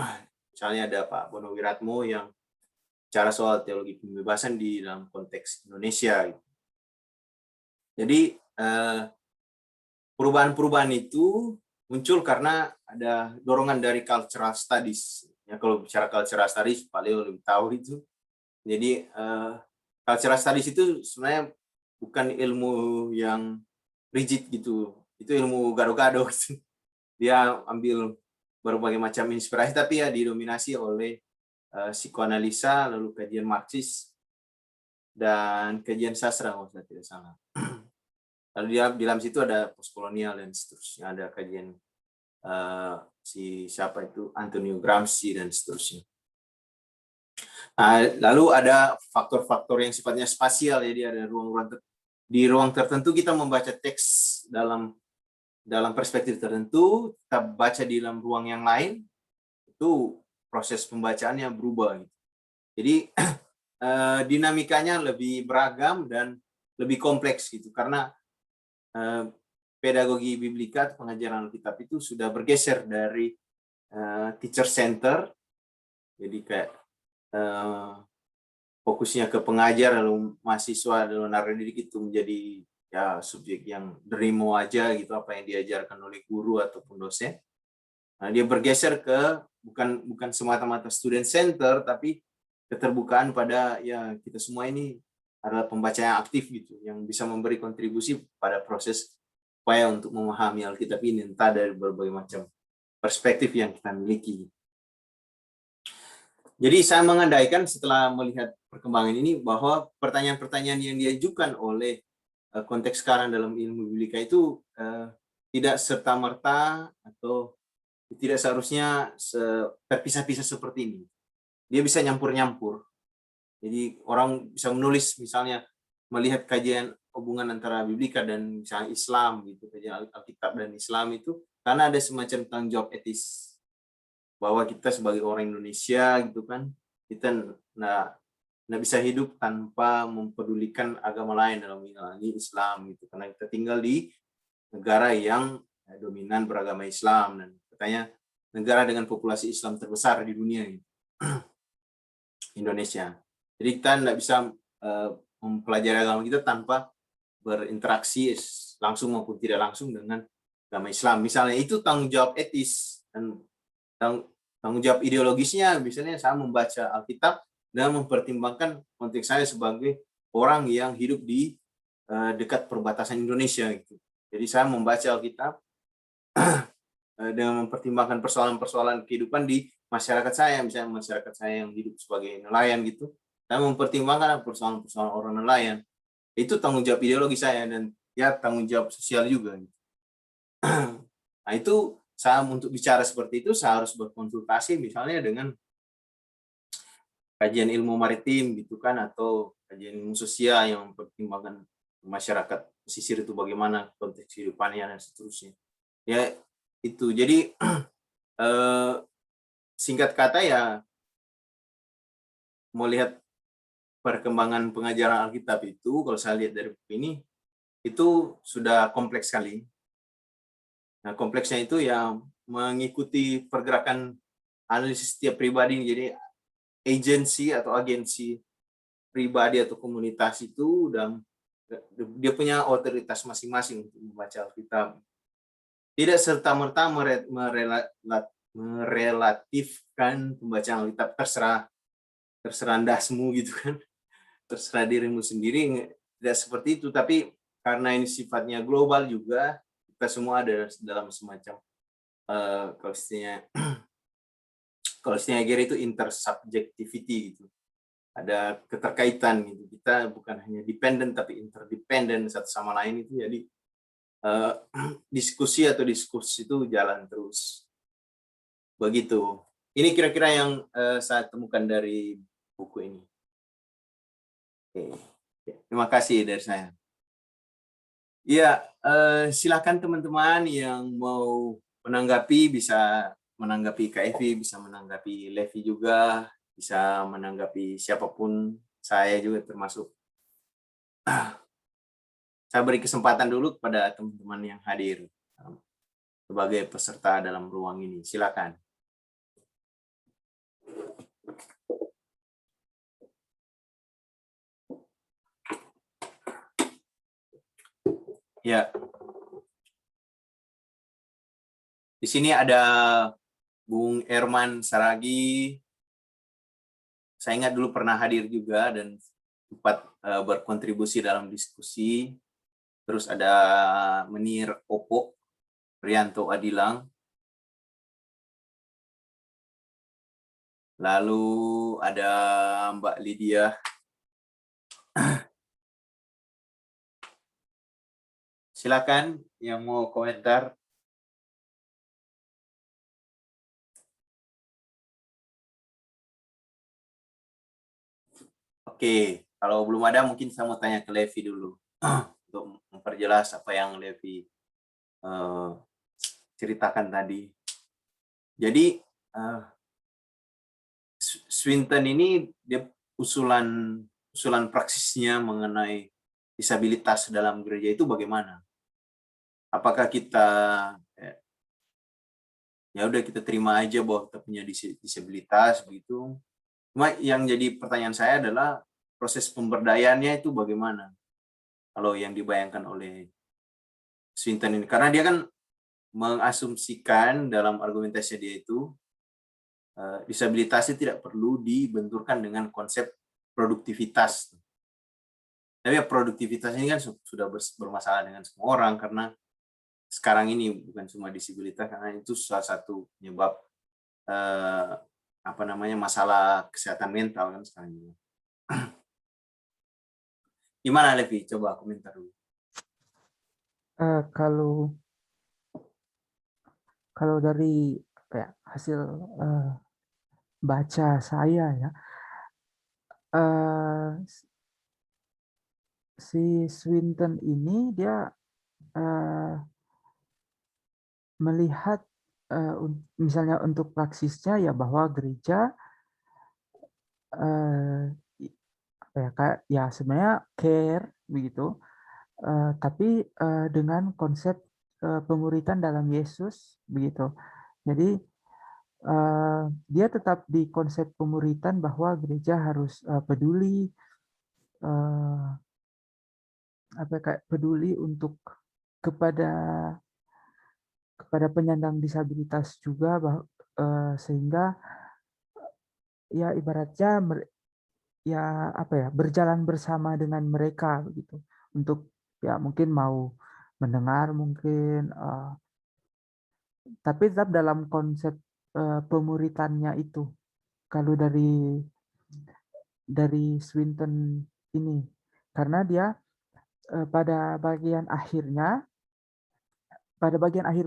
misalnya ada Pak Bono Wiratmo yang bicara soal teologi pembebasan di dalam konteks Indonesia. Jadi perubahan-perubahan itu muncul karena ada dorongan dari cultural studies. Ya, kalau bicara cultural studies, Pak Leo lebih tahu itu. Jadi cultural studies itu sebenarnya bukan ilmu yang rigid gitu. Itu ilmu gado-gado. Dia ambil berbagai macam inspirasi, tapi ya didominasi oleh psikoanalisa, lalu kajian Marxis, dan kajian sastra, kalau saya tidak salah. Lalu di dalam situ ada postkolonial dan seterusnya, ada kajian siapa itu Antonio Gramsci dan seterusnya. Nah, lalu ada faktor-faktor yang sifatnya spasial, jadi ada ruang-ruang di ruang tertentu kita membaca teks dalam perspektif tertentu, kita baca di dalam ruang yang lain, itu proses pembacaannya berubah. Gitu. Jadi dinamikanya lebih beragam dan lebih kompleks gitu, karena pedagogi biblika atau pengajaran Alkitab itu sudah bergeser dari teacher center, jadi kayak fokusnya ke pengajar, lalu mahasiswa lalu naradidik itu menjadi ya subjek yang derimo aja gitu, apa yang diajarkan oleh guru ataupun dosen. Nah, dia bergeser ke bukan semata-mata student center, tapi keterbukaan pada ya kita semua ini adalah pembaca yang aktif gitu, yang bisa memberi kontribusi pada proses upaya untuk memahami Alkitab ini, entah dari berbagai macam perspektif yang kita miliki. Jadi saya mengandaikan setelah melihat perkembangan ini bahwa pertanyaan-pertanyaan yang diajukan oleh konteks sekarang dalam ilmu biblika itu tidak serta-merta atau tidak seharusnya terpisah-pisah seperti ini. Dia bisa nyampur-nyampur. Jadi orang bisa menulis misalnya melihat kajian hubungan antara biblika dan misalnya Islam gitu, kajian Alkitab dan Islam itu karena ada semacam tanggung jawab etis bahwa kita sebagai orang Indonesia gitu kan, kita nggak bisa hidup tanpa mempedulikan agama lain dalam ini Islam gitu, karena kita tinggal di negara yang dominan beragama Islam dan katanya negara dengan populasi Islam terbesar di dunia gitu. Indonesia. Jadi kita nggak bisa mempelajari agama kita tanpa berinteraksi langsung maupun tidak langsung dengan agama Islam. Misalnya itu tanggung jawab etis dan tanggung jawab ideologisnya. Misalnya saya membaca Alkitab dan mempertimbangkan konteks saya sebagai orang yang hidup di dekat perbatasan Indonesia gitu. Jadi saya membaca Alkitab dengan mempertimbangkan persoalan-persoalan kehidupan di masyarakat saya, misalnya masyarakat saya yang hidup sebagai nelayan gitu, saya mempertimbangkan persoalan-persoalan orang nelayan. Itu tanggung jawab ideologi saya dan ya tanggung jawab sosial juga. Nah itu saya untuk bicara seperti itu saya harus berkonsultasi misalnya dengan kajian ilmu maritim gitu kan, atau kajian ilmu sosial yang mempertimbangkan masyarakat pesisir itu bagaimana konteks kehidupannya dan seterusnya. Ya itu jadi singkat kata ya melihat perkembangan pengajaran Alkitab itu kalau saya lihat dari buku ini itu sudah kompleks sekali. Nah kompleksnya itu ya mengikuti pergerakan analisis setiap pribadi, jadi agensi atau agensi pribadi atau komunitas itu dan dia punya otoritas masing-masing untuk membaca Alkitab. Tidak serta-merta merelatifkan pembacaan Alkitab, terserah ndasmu gitu kan, terserah dirimu sendiri, tidak seperti itu. Tapi karena ini sifatnya global juga, kita semua ada dalam semacam kalau istilahnya Gary itu intersubjectivity gitu, ada keterkaitan gitu. Kita bukan hanya dependent tapi interdependent satu sama lain itu. Jadi diskusi itu jalan terus. Begitu. Ini kira-kira yang saya temukan dari buku ini. Oke. Terima kasih dari saya. Ya, silakan teman-teman yang mau menanggapi, bisa menanggapi Kak Evi, bisa menanggapi Levi juga, bisa menanggapi siapapun, saya juga termasuk. Saya beri kesempatan dulu kepada teman-teman yang hadir sebagai peserta dalam ruang ini. Silakan. Ya. Di sini ada Bung Herman Saragi. Saya ingat dulu pernah hadir juga dan sempat berkontribusi dalam diskusi. Terus ada Menir Opo, Rianto Adilang. Lalu ada Mbak Lydia. Silakan yang mau komentar. Oke, kalau belum ada mungkin saya mau tanya ke Levi dulu untuk memperjelas apa yang Levi ceritakan tadi. Jadi Swinton ini dia usulan praksisnya mengenai disabilitas dalam gereja itu bagaimana? Apakah kita ya udah kita terima aja bahwa kita punya disabilitas begitu? Cuma yang jadi pertanyaan saya adalah proses pemberdayaannya itu bagaimana? Kalau yang dibayangkan oleh Swinton ini, karena dia kan mengasumsikan dalam argumentasi dia itu disabilitas tidak perlu dibenturkan dengan konsep produktivitas. Tapi ya, produktivitas ini kan sudah bermasalah dengan semua orang karena sekarang ini bukan cuma disabilitas, karena itu salah satu penyebab apa namanya masalah kesehatan mental kan sekarang ini. Gimana Levi? Coba komentar dulu. Kalau dari apa ya, hasil baca saya ya, si Swinton ini dia melihat misalnya untuk praksisnya ya bahwa gereja apa ya, kayak ya sebenarnya care begitu, tapi dengan konsep pemuritan dalam Yesus begitu. Jadi dia tetap di konsep pemuritan bahwa gereja harus peduli kayak peduli untuk kepada penyandang disabilitas juga, sehingga ya ibaratnya ya apa ya, berjalan bersama dengan mereka begitu, untuk ya mungkin mau mendengar mungkin, tapi tetap dalam konsep pemuritannya itu. Kalau dari Swinton ini, karena dia pada bagian akhir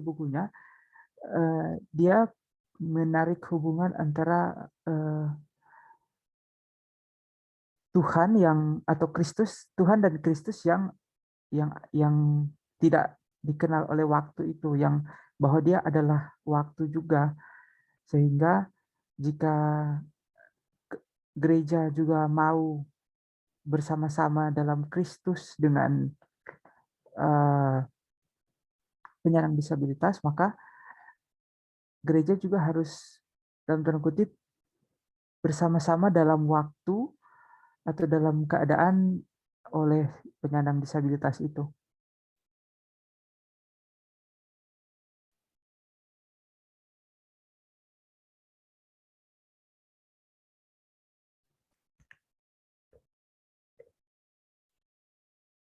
bukunya dia menarik hubungan antara Tuhan atau Kristus, Tuhan dan Kristus yang tidak dikenal oleh waktu itu, yang bahwa dia adalah waktu juga, sehingga jika gereja juga mau bersama-sama dalam Kristus dengan penyandang disabilitas, maka gereja juga harus dalam tanda kutip bersama-sama dalam waktu atau dalam keadaan oleh penyandang disabilitas itu.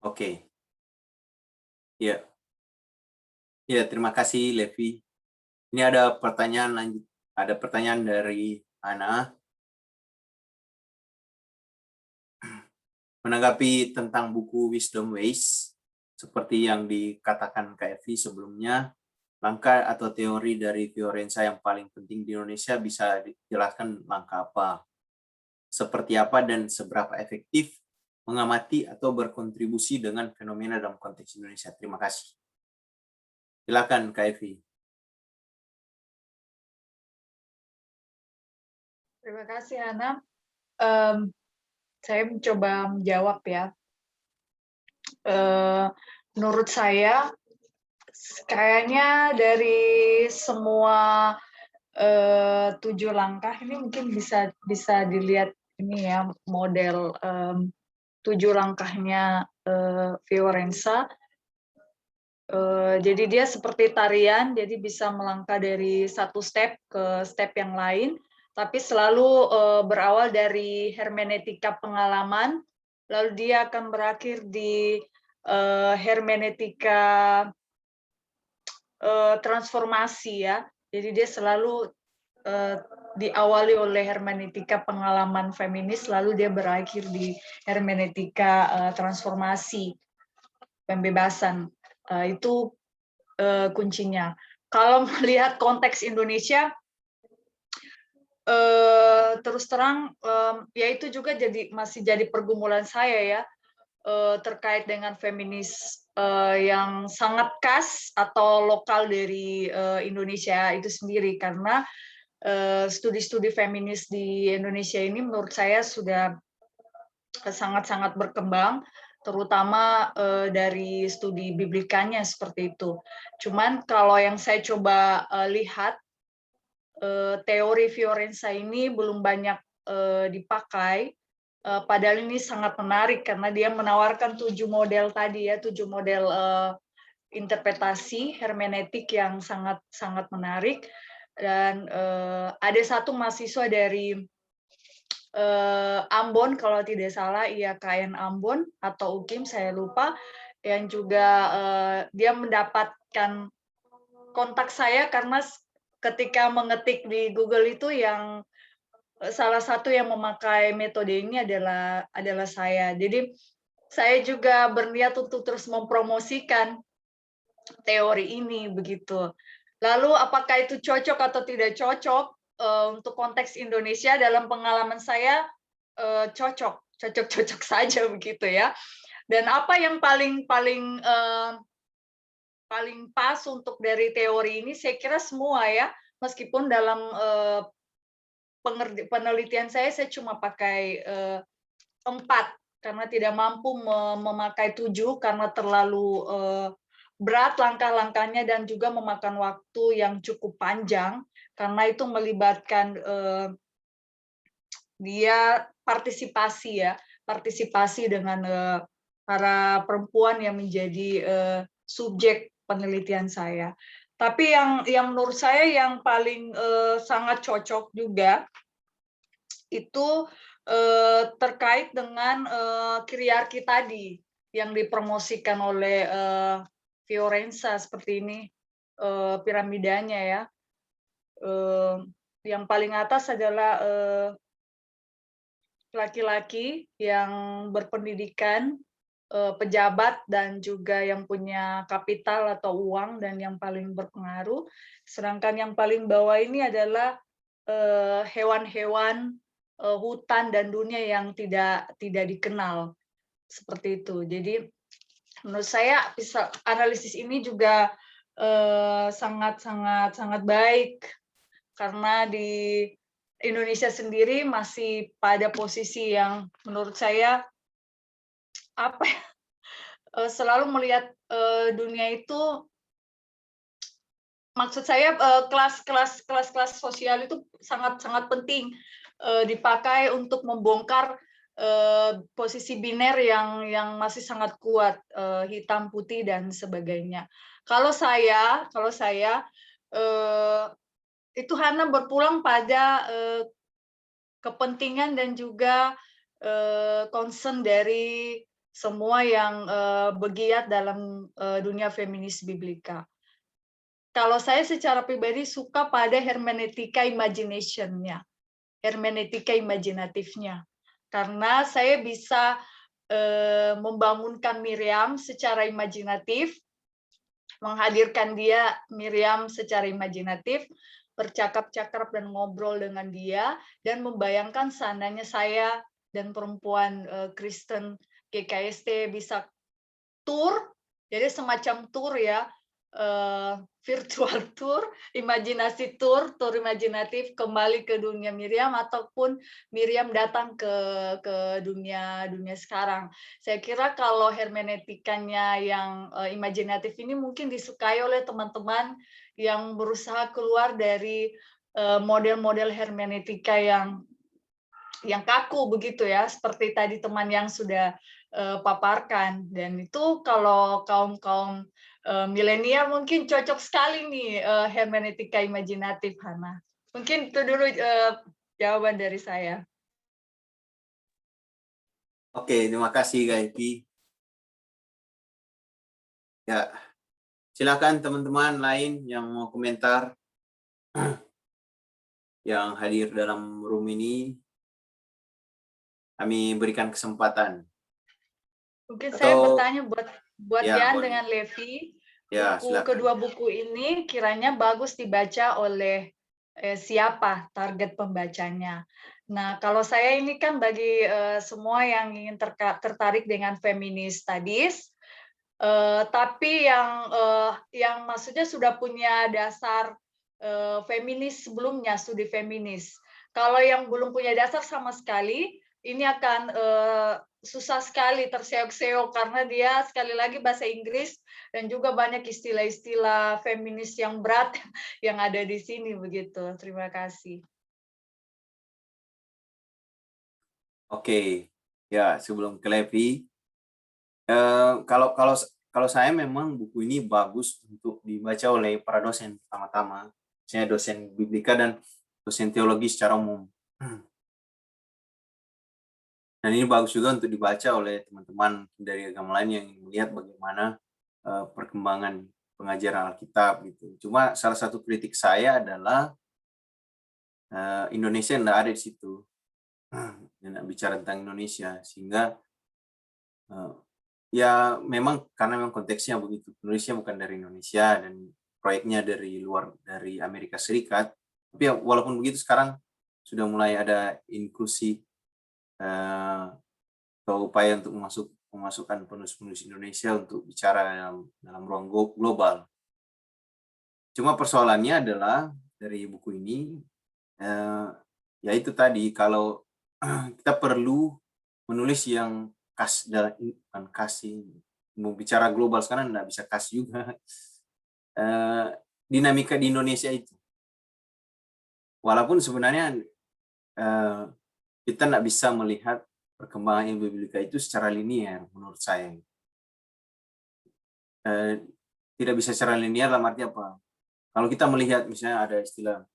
Oke. Ya. Ya, terima kasih Levi. Ini ada pertanyaan lanjut. Ada pertanyaan dari Ana. Menanggapi tentang buku Wisdom Ways, seperti yang dikatakan Kak Evi sebelumnya, langkah atau teori dari Fiorenza yang paling penting di Indonesia bisa dijelaskan langkah apa? Seperti apa dan seberapa efektif mengamati atau berkontribusi dengan fenomena dalam konteks Indonesia? Terima kasih. Silakan Kak Evi. Terima kasih, Hana. Saya mencoba menjawab ya. Menurut saya, kayaknya dari semua 7 langkah ini mungkin bisa dilihat ini ya, model 7 langkahnya Fiorenza. Jadi dia seperti tarian, jadi bisa melangkah dari satu step ke step yang lain, tapi selalu berawal dari hermeneutika pengalaman, lalu dia akan berakhir di hermeneutika transformasi ya. Jadi dia selalu diawali oleh hermeneutika pengalaman feminis, lalu dia berakhir di hermeneutika transformasi pembebasan. Itu kuncinya. Kalau melihat konteks Indonesia, terus terang ya itu juga masih jadi pergumulan saya ya, terkait dengan feminis yang sangat khas atau lokal dari Indonesia itu sendiri, karena studi-studi feminis di Indonesia ini menurut saya sudah sangat-sangat berkembang, terutama dari studi biblikanya seperti itu. Cuman kalau yang saya coba lihat, teori Fiorenza ini belum banyak dipakai, padahal ini sangat menarik karena dia menawarkan 7 model tadi ya, 7 model interpretasi hermeneutik yang sangat menarik. Dan ada satu mahasiswa dari Ambon kalau tidak salah, IAKN Ambon atau UKIM saya lupa, yang juga dia mendapatkan kontak saya karena ketika mengetik di Google itu yang salah satu yang memakai metode ini adalah saya. Jadi saya juga berniat untuk terus mempromosikan teori ini begitu. Lalu apakah itu cocok atau tidak cocok untuk konteks Indonesia? Dalam pengalaman saya cocok saja begitu ya. Dan apa yang paling pas untuk dari teori ini, saya kira semua ya, meskipun dalam penelitian saya cuma pakai 4 karena tidak mampu memakai 7 karena terlalu berat langkah-langkahnya dan juga memakan waktu yang cukup panjang karena itu melibatkan dia partisipasi dengan para perempuan yang menjadi subjek penelitian saya. Tapi yang menurut saya yang paling sangat cocok juga itu terkait dengan kriarki tadi yang dipromosikan oleh Fiorenza seperti ini piramidanya ya. Yang paling atas adalah laki-laki yang berpendidikan, pejabat dan juga yang punya kapital atau uang dan yang paling berpengaruh. Sedangkan yang paling bawah ini adalah hewan-hewan hutan dan dunia yang tidak dikenal seperti itu. Jadi menurut saya analisis ini juga sangat baik karena di Indonesia sendiri masih pada posisi yang menurut saya selalu melihat dunia itu, maksud saya kelas sosial itu sangat penting dipakai untuk membongkar posisi biner yang masih sangat kuat, hitam putih dan sebagainya. Kalau saya itu hanya berpulang pada kepentingan dan juga concern dari semua yang bergiat dalam dunia feminis biblika. Kalau saya secara pribadi suka pada hermeneutika imagination-nya, hermeneutika imajinatifnya, karena saya bisa membangunkan Miriam secara imajinatif, menghadirkan Miriam secara imajinatif, bercakap-cakap dan ngobrol dengan dia, dan membayangkan seandainya saya dan perempuan Kristen GKST bisa tour, jadi semacam tour ya, virtual tour, imajinasi tour imajinatif kembali ke dunia Miriam ataupun Miriam datang ke dunia sekarang. Saya kira kalau hermeneutikanya yang imajinatif ini mungkin disukai oleh teman-teman yang berusaha keluar dari model-model hermeneutika yang kaku begitu ya, seperti tadi teman yang sudah paparkan. Dan itu kalau kaum milenial mungkin cocok sekali nih hermeneutika imajinatif, Hana. Mungkin itu dulu jawaban dari saya. Oke, terima kasih Gaypi. Ya, silakan teman-teman lain yang mau komentar yang hadir dalam room ini. Kami berikan kesempatan. Mungkin saya bertanya buat ya, Jan dengan Levi. Ya, Kedua buku ini kiranya bagus dibaca oleh siapa target pembacanya. Nah, kalau saya ini kan bagi semua yang ingin tertarik dengan feminis studies, tapi yang maksudnya sudah punya dasar feminis sebelumnya, studi feminis. Kalau yang belum punya dasar sama sekali, ini akan susah sekali terseok-seok karena dia sekali lagi bahasa Inggris dan juga banyak istilah-istilah feminis yang berat yang ada di sini begitu. Terima kasih. Oke, ya sebelum ke Levi, kalau saya memang buku ini bagus untuk dibaca oleh para dosen pertama-tama, misalnya dosen biblika dan dosen teologi secara umum. Dan ini bagus juga untuk dibaca oleh teman-teman dari agama lain yang ingin melihat bagaimana perkembangan pengajaran Alkitab gitu. Cuma salah satu kritik saya adalah Indonesia tidak ada di situ. Tidak bicara tentang Indonesia, sehingga ya memang karena memang konteksnya begitu. Indonesia bukan dari Indonesia dan proyeknya dari luar, dari Amerika Serikat. Tapi ya, walaupun begitu sekarang sudah mulai ada inklusi atau upaya untuk memasukkan penulis-penulis Indonesia untuk bicara dalam ruang global. Cuma persoalannya adalah dari buku ini, ya itu tadi, kalau kita perlu menulis yang kasih, mau bicara global sekarang nggak bisa kasih juga. Dinamika di Indonesia itu. Walaupun sebenarnya kita nggak bisa melihat perkembangan ilmu biblika itu secara linear, menurut saya. Tidak bisa secara linear, dalam arti apa? Kalau kita melihat misalnya ada istilah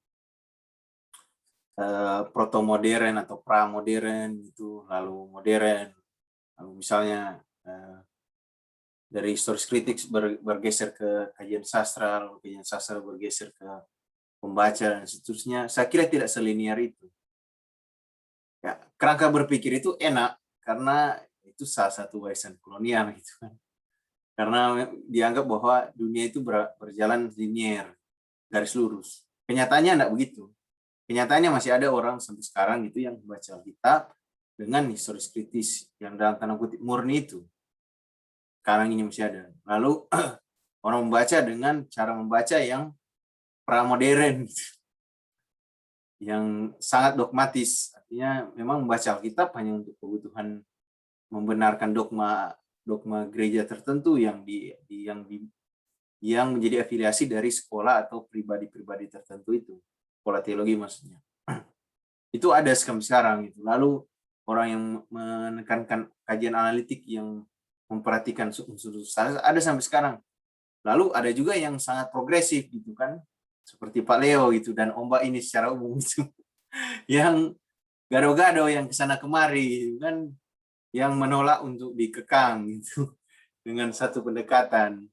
proto-modern atau pra-modern, itu, lalu modern, lalu misalnya dari historis kritik bergeser ke kajian sastra, lalu kajian sastra bergeser ke pembaca dan seterusnya. Saya kira tidak selinier itu. Ya, kerangka berpikir itu enak karena itu salah satu warisan kolonial gitu kan. Karena dianggap bahwa dunia itu berjalan linier, garis lurus. Kenyataannya enggak begitu. Kenyataannya masih ada orang sampai sekarang itu yang membaca Alkitab dengan historis kritis yang dalam tanda kutip murni itu. Sekarang ini masih ada. Lalu orang membaca dengan cara membaca yang pramodern, yang sangat dogmatis. Artinya memang membaca Alkitab hanya untuk kebutuhan membenarkan dogma gereja tertentu yang menjadi afiliasi dari sekolah atau pribadi-pribadi tertentu itu. Sekolah teologi maksudnya. Itu ada sekarang gitu. Lalu orang yang menekankan kajian analitik yang memperhatikan unsur-unsur ada sampai sekarang. Lalu ada juga yang sangat progresif gitu kan, seperti Pak Leo gitu, dan ombak ini secara umum itu yang gado-gado, yang kesana kemari gitu kan, yang menolak untuk dikekang gitu dengan satu pendekatan.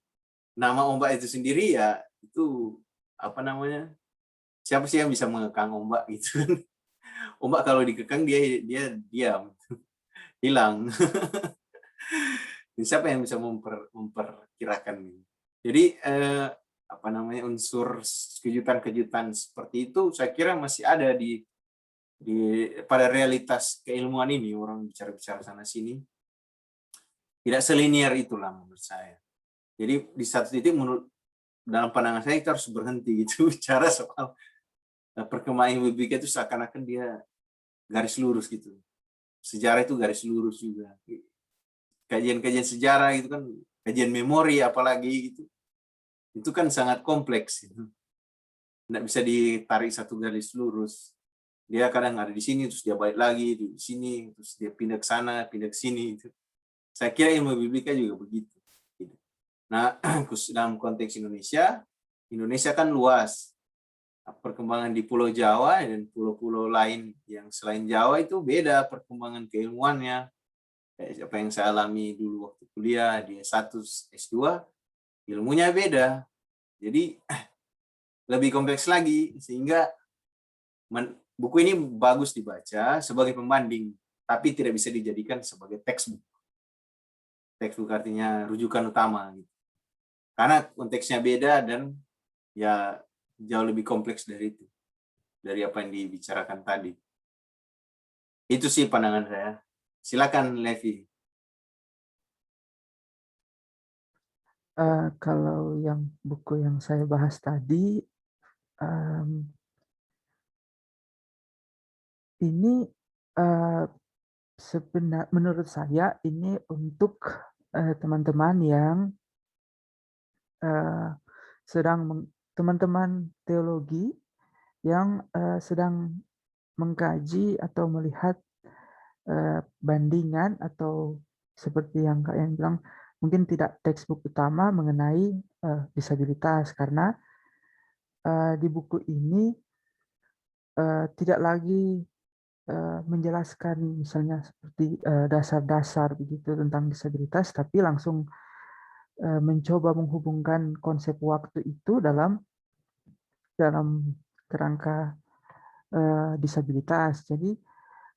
Nama ombak itu sendiri ya itu apa namanya? Siapa sih yang bisa mengekang ombak gitu kan? Ombak kalau dikekang dia diam, hilang. Siapa yang bisa memperkirakan ini? Jadi apa namanya, unsur kejutan-kejutan seperti itu saya kira masih ada di pada realitas keilmuan ini. Orang bicara-bicara sana sini tidak selinier itulah menurut saya. Jadi di satu titik menurut dalam pandangan saya kita harus berhenti gitu bicara soal perkembangan ilmu biblika itu seakan-akan dia garis lurus gitu. Sejarah itu garis lurus juga. Kajian-kajian sejarah gitu kan, kajian memori apalagi gitu, itu kan sangat kompleks gitu. Nggak bisa ditarik satu garis lurus. Dia kadang ada di sini terus dia balik lagi di sini terus dia pindah ke sana pindah ke sini gitu. Saya kira ilmu biblika juga begitu gitu. Nah, dalam konteks Indonesia kan luas. Perkembangan di Pulau Jawa dan pulau-pulau lain yang selain Jawa itu beda perkembangan keilmuannya. Apa yang saya alami dulu waktu kuliah di S1, S2, ilmunya beda. Jadi lebih kompleks lagi, sehingga buku ini bagus dibaca sebagai pembanding, tapi tidak bisa dijadikan sebagai textbook. Textbook artinya rujukan utama. Gitu. Karena konteksnya beda dan ya jauh lebih kompleks dari itu, dari apa yang dibicarakan tadi. Itu sih pandangan saya. Silakan Levi. Kalau yang buku yang saya bahas tadi, ini sebenarnya menurut saya ini untuk teman-teman yang teman-teman teologi yang sedang mengkaji atau melihat bandingan atau seperti yang kalian bilang mungkin tidak textbook utama mengenai disabilitas, karena di buku ini tidak lagi menjelaskan misalnya seperti dasar-dasar begitu tentang disabilitas, tapi langsung mencoba menghubungkan konsep waktu itu dalam kerangka disabilitas. Jadi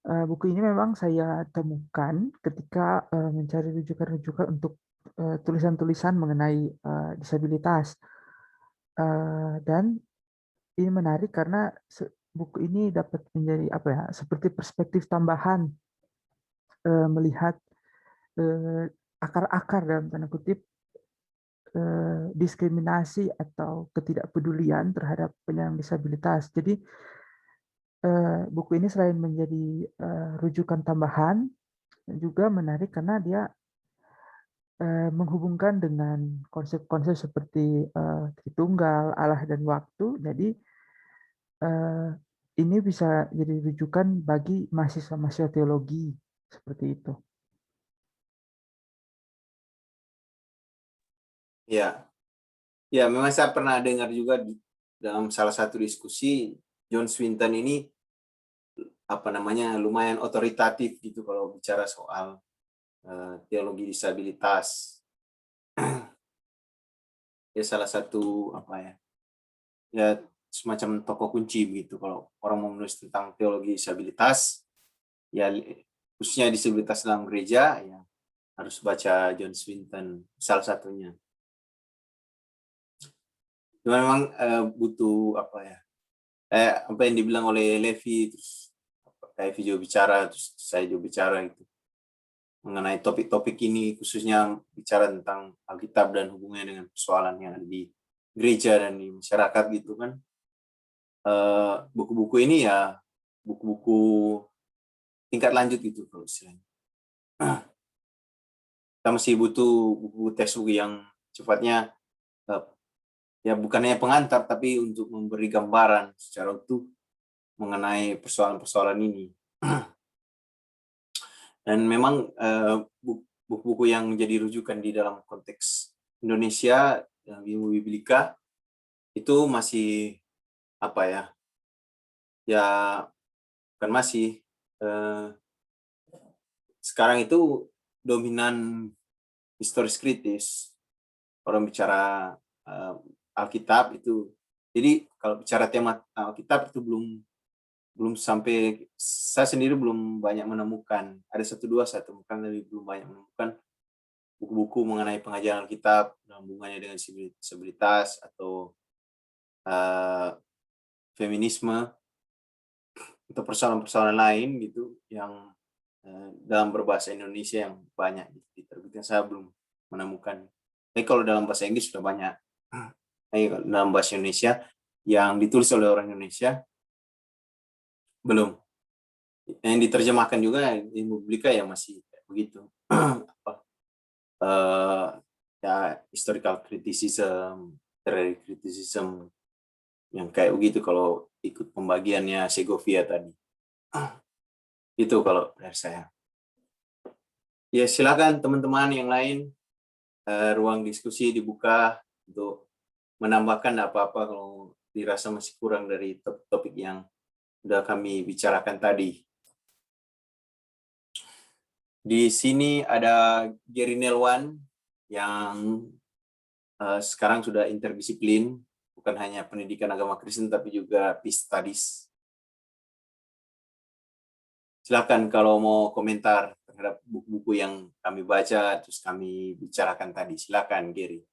buku ini memang saya temukan ketika mencari rujukan-rujukan untuk tulisan-tulisan mengenai disabilitas. Dan ini menarik karena buku ini dapat menjadi apa ya, seperti perspektif tambahan melihat akar-akar dalam tanda kutip diskriminasi atau ketidakpedulian terhadap penyandang disabilitas. Jadi buku ini selain menjadi rujukan tambahan, juga menarik karena dia menghubungkan dengan konsep-konsep seperti Tritunggal, Allah dan waktu. Jadi ini bisa jadi rujukan bagi mahasiswa-mahasiswa teologi seperti itu. Ya, ya memang saya pernah dengar juga dalam salah satu diskusi John Swinton ini apa namanya lumayan otoritatif gitu kalau bicara soal teologi disabilitas. Dia salah satu apa ya? Ya semacam tokoh kunci begitu kalau orang mau menulis tentang teologi disabilitas, ya khususnya disabilitas dalam gereja, ya harus baca John Swinton salah satunya. Cuma memang butuh apa ya? Apa yang dibilang oleh Levi, terus kayak video bicara, terus saya juga bicara gitu mengenai topik-topik ini, khususnya bicara tentang Alkitab dan hubungannya dengan persoalan yang ada di gereja dan di masyarakat gitu kan. Buku-buku ini ya buku-buku tingkat lanjut gitu kalau istilahnya. Kita masih butuh buku textbook yang sifatnya ya bukannya pengantar tapi untuk memberi gambaran secara utuh mengenai persoalan-persoalan ini. Dan memang buku-buku yang menjadi rujukan di dalam konteks Indonesia, ilmu biblika, itu masih apa ya? Ya bukan masih. Sekarang itu dominan historis kritis. Orang bicara Alkitab itu. Jadi kalau bicara tema Alkitab itu belum sampai, saya sendiri belum banyak menemukan, ada satu dua saya temukan, tapi belum banyak menemukan buku-buku mengenai pengajaran Alkitab dan hubungannya dengan disabilitas atau feminisme atau persoalan-persoalan lain gitu yang dalam berbahasa Indonesia yang banyak diterbitkan, saya belum menemukan. Tapi kalau dalam bahasa Inggris sudah banyak. Dalam bahasa Indonesia yang ditulis oleh orang Indonesia belum. Yang diterjemahkan juga ilmu biblika ya masih begitu. Ya historical criticism, literary criticism yang kayak begitu kalau ikut pembagiannya Segovia tadi. Itu kalau dari saya. Ya silakan teman-teman yang lain, ruang diskusi dibuka untuk menambahkan apa-apa kalau dirasa masih kurang dari topik yang sudah kami bicarakan tadi. Di sini ada Gary Nelwan yang sekarang sudah interdisiplin, bukan hanya pendidikan agama Kristen tapi juga peace studies. Silakan kalau mau komentar terhadap buku-buku yang kami baca terus kami bicarakan tadi. Silakan Gary.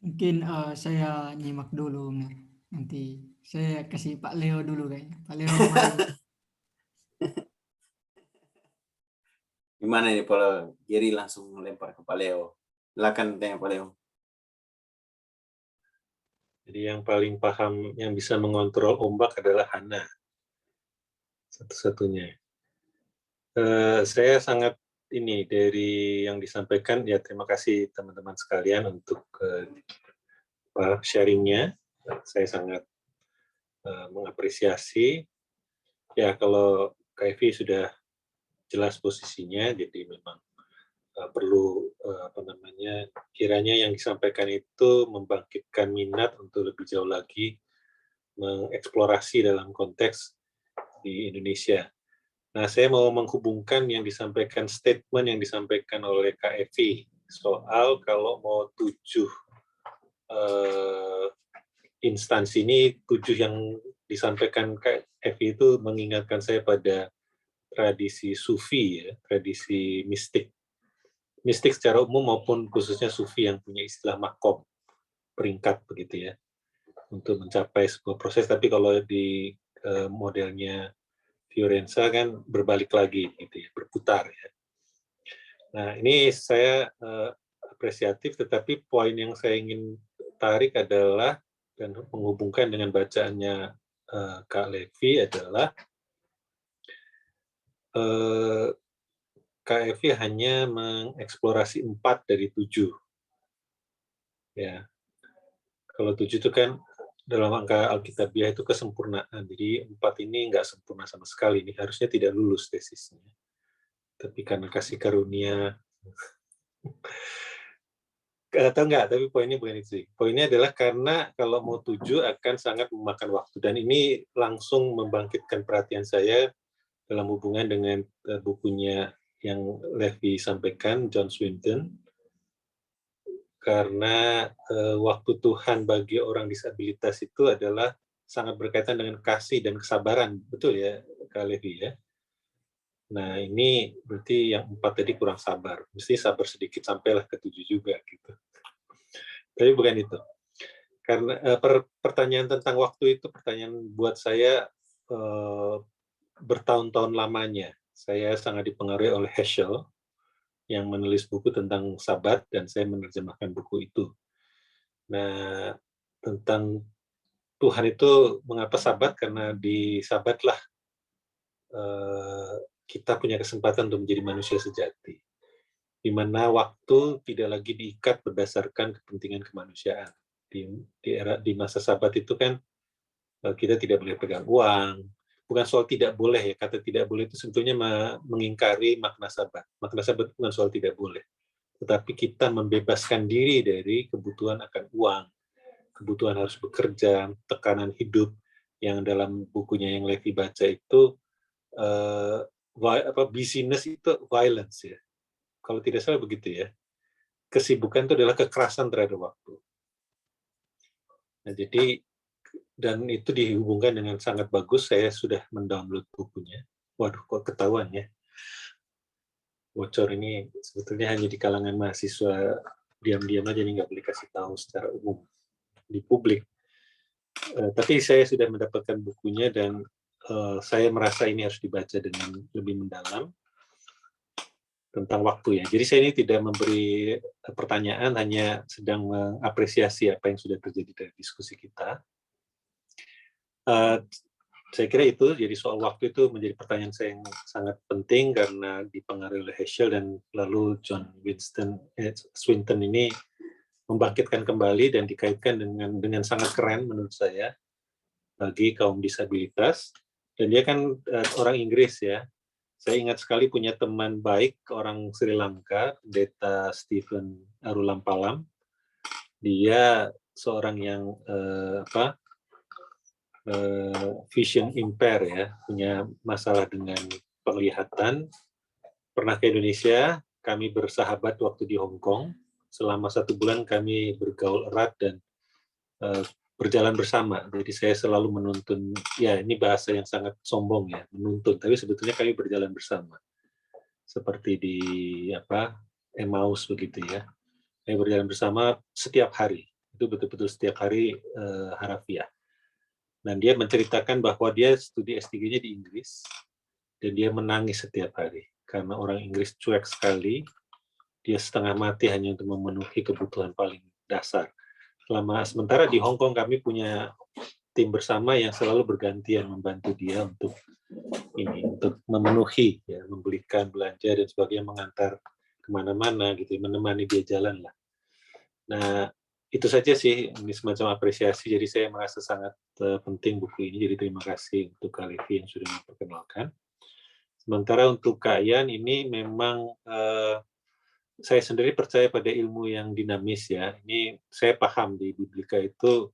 Mungkin saya nyimak dulu, nanti saya kasih Pak Leo dulu kayaknya. Pak Leo kemarin. Gimana nih kalau Gary langsung melempar ke Pak Leo? Silakan tanya Pak Leo. Jadi yang paling paham yang bisa mengontrol ombak adalah Hana. Satu-satunya. Saya sangat ini dari yang disampaikan, ya terima kasih teman-teman sekalian untuk sharingnya. Saya sangat mengapresiasi. Ya kalau KFV sudah jelas posisinya, jadi memang perlu kiranya yang disampaikan itu membangkitkan minat untuk lebih jauh lagi mengeksplorasi dalam konteks di Indonesia. Nah, saya mau menghubungkan yang disampaikan, statement yang disampaikan oleh KFV soal kalau mau 7 instansi ini 7 yang disampaikan Kak Evi itu mengingatkan saya pada tradisi sufi ya, tradisi mistik. Mistik secara umum maupun khususnya sufi yang punya istilah makom, peringkat begitu ya, untuk mencapai sebuah proses. Tapi kalau di modelnya Fiorenza kan berbalik lagi gitu ya, berputar ya. Nah, ini saya apresiatif, tetapi poin yang saya ingin tarik adalah dan menghubungkan dengan bacaannya Kak Levi adalah Kak Evi hanya mengeksplorasi 4 dari 7. Ya, kalau 7 itu kan dalam angka Alkitabiah itu kesempurnaan. Jadi 4 ini nggak sempurna sama sekali. Ini harusnya tidak lulus tesisnya. Tapi karena kasih karunia atau enggak, tapi poinnya bukan itu sih. Poinnya adalah karena kalau mau 7 akan sangat memakan waktu. Dan ini langsung membangkitkan perhatian saya dalam hubungan dengan bukunya yang Levi sampaikan, John Swinton, karena waktu Tuhan bagi orang disabilitas itu adalah sangat berkaitan dengan kasih dan kesabaran, betul ya Kak Levi ya? Nah ini berarti yang 4 tadi kurang sabar, mesti sabar sedikit sampailah ke 7 juga gitu. Tapi bukan itu. Karena pertanyaan tentang waktu itu pertanyaan buat saya bertahun-tahun lamanya. Saya sangat dipengaruhi oleh Heschel yang menulis buku tentang Sabat dan saya menerjemahkan buku itu. Nah, tentang Tuhan itu mengapa Sabat? Karena di Sabatlah kita punya kesempatan untuk menjadi manusia sejati, di mana waktu tidak lagi diikat berdasarkan kepentingan kemanusiaan. Di masa Sabat itu kan kita tidak boleh pegang uang. Bukan soal tidak boleh ya, kata tidak boleh itu sebetulnya mengingkari makna Sabat. Makna Sabat bukan soal tidak boleh, tetapi kita membebaskan diri dari kebutuhan akan uang, kebutuhan harus bekerja, tekanan hidup yang dalam bukunya yang Levi baca itu busyness itu violence ya. Kalau tidak salah begitu ya. Kesibukan itu adalah kekerasan terhadap waktu. Nah, jadi dan itu dihubungkan dengan sangat bagus. Saya sudah mendownload bukunya. Waduh, kok ketahuan ya. Bocor ini sebetulnya hanya di kalangan mahasiswa diam-diam aja, nih nggak boleh kasih tahu secara umum di publik. Tapi saya sudah mendapatkan bukunya dan saya merasa ini harus dibaca dengan lebih mendalam tentang waktu ya. Jadi saya ini tidak memberi pertanyaan, hanya sedang mengapresiasi apa yang sudah terjadi dari diskusi kita. Saya kira itu, jadi soal waktu itu menjadi pertanyaan saya yang sangat penting karena dipengaruhi oleh Heschel dan lalu John Swinton ini membangkitkan kembali dan dikaitkan dengan sangat keren menurut saya bagi kaum disabilitas. Dan dia kan orang Inggris ya. Saya ingat sekali punya teman baik orang Sri Lanka, Pendeta Stephen Arulampalam. Dia seorang yang vision impair ya, punya masalah dengan penglihatan. Pernah ke Indonesia, kami bersahabat waktu di Hong Kong. Selama 1 bulan kami bergaul erat dan berjalan bersama. Jadi saya selalu menuntun, ya ini bahasa yang sangat sombong ya, menuntun, tapi sebetulnya kami berjalan bersama. Seperti di Emmaus begitu ya. Kami berjalan bersama setiap hari. Itu betul-betul setiap hari harafiah. Dan dia menceritakan bahwa dia studi S3-nya di Inggris, dan dia menangis setiap hari. Karena orang Inggris cuek sekali, dia setengah mati hanya untuk memenuhi kebutuhan paling dasar. Sementara di Hong Kong kami punya tim bersama yang selalu bergantian membantu dia untuk memenuhi, ya, membelikan belanja dan sebagainya, mengantar kemana-mana gitu, menemani dia jalan lah. Nah, itu saja sih, ini semacam apresiasi. Jadi saya merasa sangat penting buku ini. Jadi terima kasih untuk Kak Levi yang sudah memperkenalkan. Sementara untuk Kak Yan, ini memang saya sendiri percaya pada ilmu yang dinamis ya. Ini saya paham di Biblika itu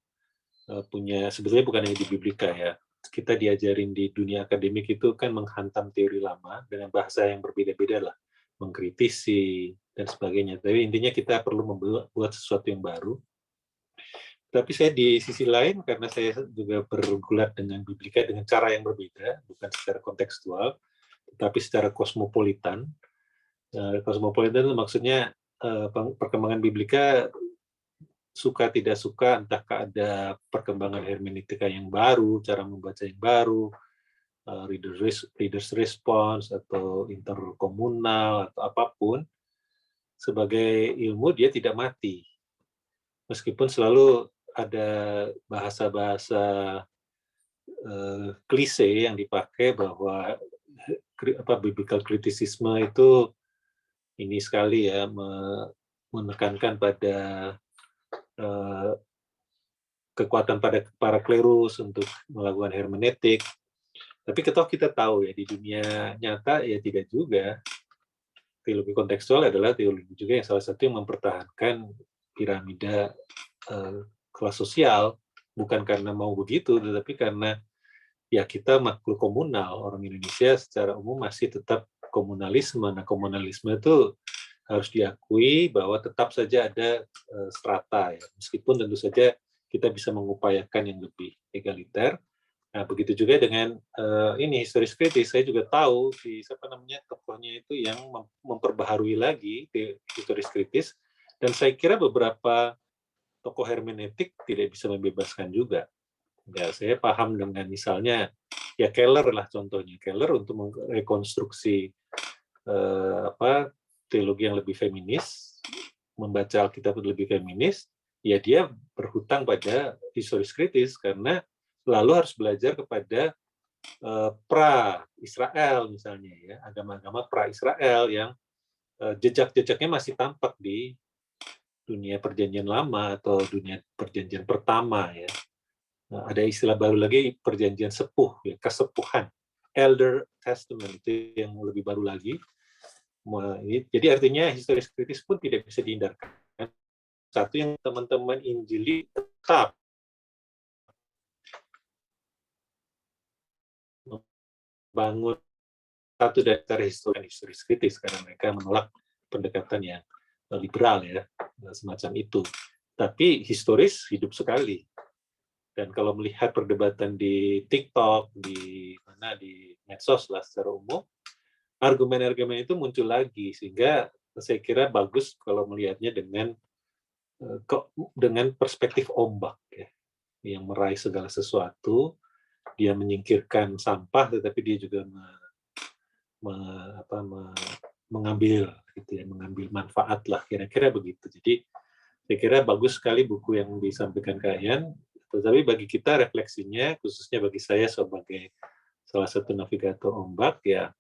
sebetulnya bukan hanya di Biblika ya. Kita diajarin di dunia akademik itu kan menghantam teori lama dengan bahasa yang berbeda-beda lah, mengkritisi dan sebagainya. Tapi intinya kita perlu membuat sesuatu yang baru. Tapi saya di sisi lain, karena saya juga bergulat dengan Biblika dengan cara yang berbeda, bukan secara kontekstual, tetapi secara kosmopolitan. Kosmopolitan itu maksudnya perkembangan Biblika suka tidak suka, entahkah ada perkembangan hermeneutika yang baru, cara membaca yang baru, readers response, atau interkomunal, atau apapun, sebagai ilmu dia tidak mati. Meskipun selalu ada bahasa-bahasa klise yang dipakai bahwa biblical criticism itu ini sekali ya menekankan pada kekuatan pada para klerus untuk melakukan hermeneutik. Tapi kita tahu ya di dunia nyata ya tidak juga. Teologi kontekstual adalah teologi juga yang salah satu yang mempertahankan piramida kelas sosial, bukan karena mau begitu, tetapi karena ya kita makhluk komunal. Orang Indonesia secara umum masih tetap komunalisme. Nah, komunalisme itu harus diakui bahwa tetap saja ada strata, ya. Meskipun tentu saja kita bisa mengupayakan yang lebih egaliter. Nah, begitu juga dengan ini historis kritis. Saya juga tahu si tokohnya itu yang memperbaharui lagi historis kritis, dan saya kira beberapa tokoh hermeneutik tidak bisa membebaskan juga. Ya, saya paham dengan misalnya ya Keller lah contohnya. Keller untuk merekonstruksi teologi yang lebih feminis, membaca Alkitab lebih feminis, ya dia berhutang pada historis kritis karena lalu harus belajar kepada pra-Israel misalnya ya, agama-agama pra-Israel yang jejak-jejaknya masih tampak di dunia perjanjian lama atau dunia perjanjian pertama ya. Nah, ada istilah baru lagi perjanjian sepuh ya, kesepuhan. Elder Testament itu yang lebih baru lagi. Jadi artinya historis kritis pun tidak bisa dihindarkan. Satu yang teman-teman Injili tetap membangun satu dari historis kritis karena mereka menolak pendekatan yang liberal ya, semacam itu. Tapi historis hidup sekali. Dan kalau melihat perdebatan di TikTok, di medsos lah secara umum, argumen-argumen itu muncul lagi, sehingga saya kira bagus kalau melihatnya dengan perspektif ombak ya, yang meraih segala sesuatu. Dia menyingkirkan sampah, tetapi dia juga mengambil manfaat lah, kira-kira begitu. Jadi saya kira bagus sekali buku yang disampaikan Kak Yan, tetapi bagi kita refleksinya, khususnya bagi saya sebagai salah satu navigator ombak ya,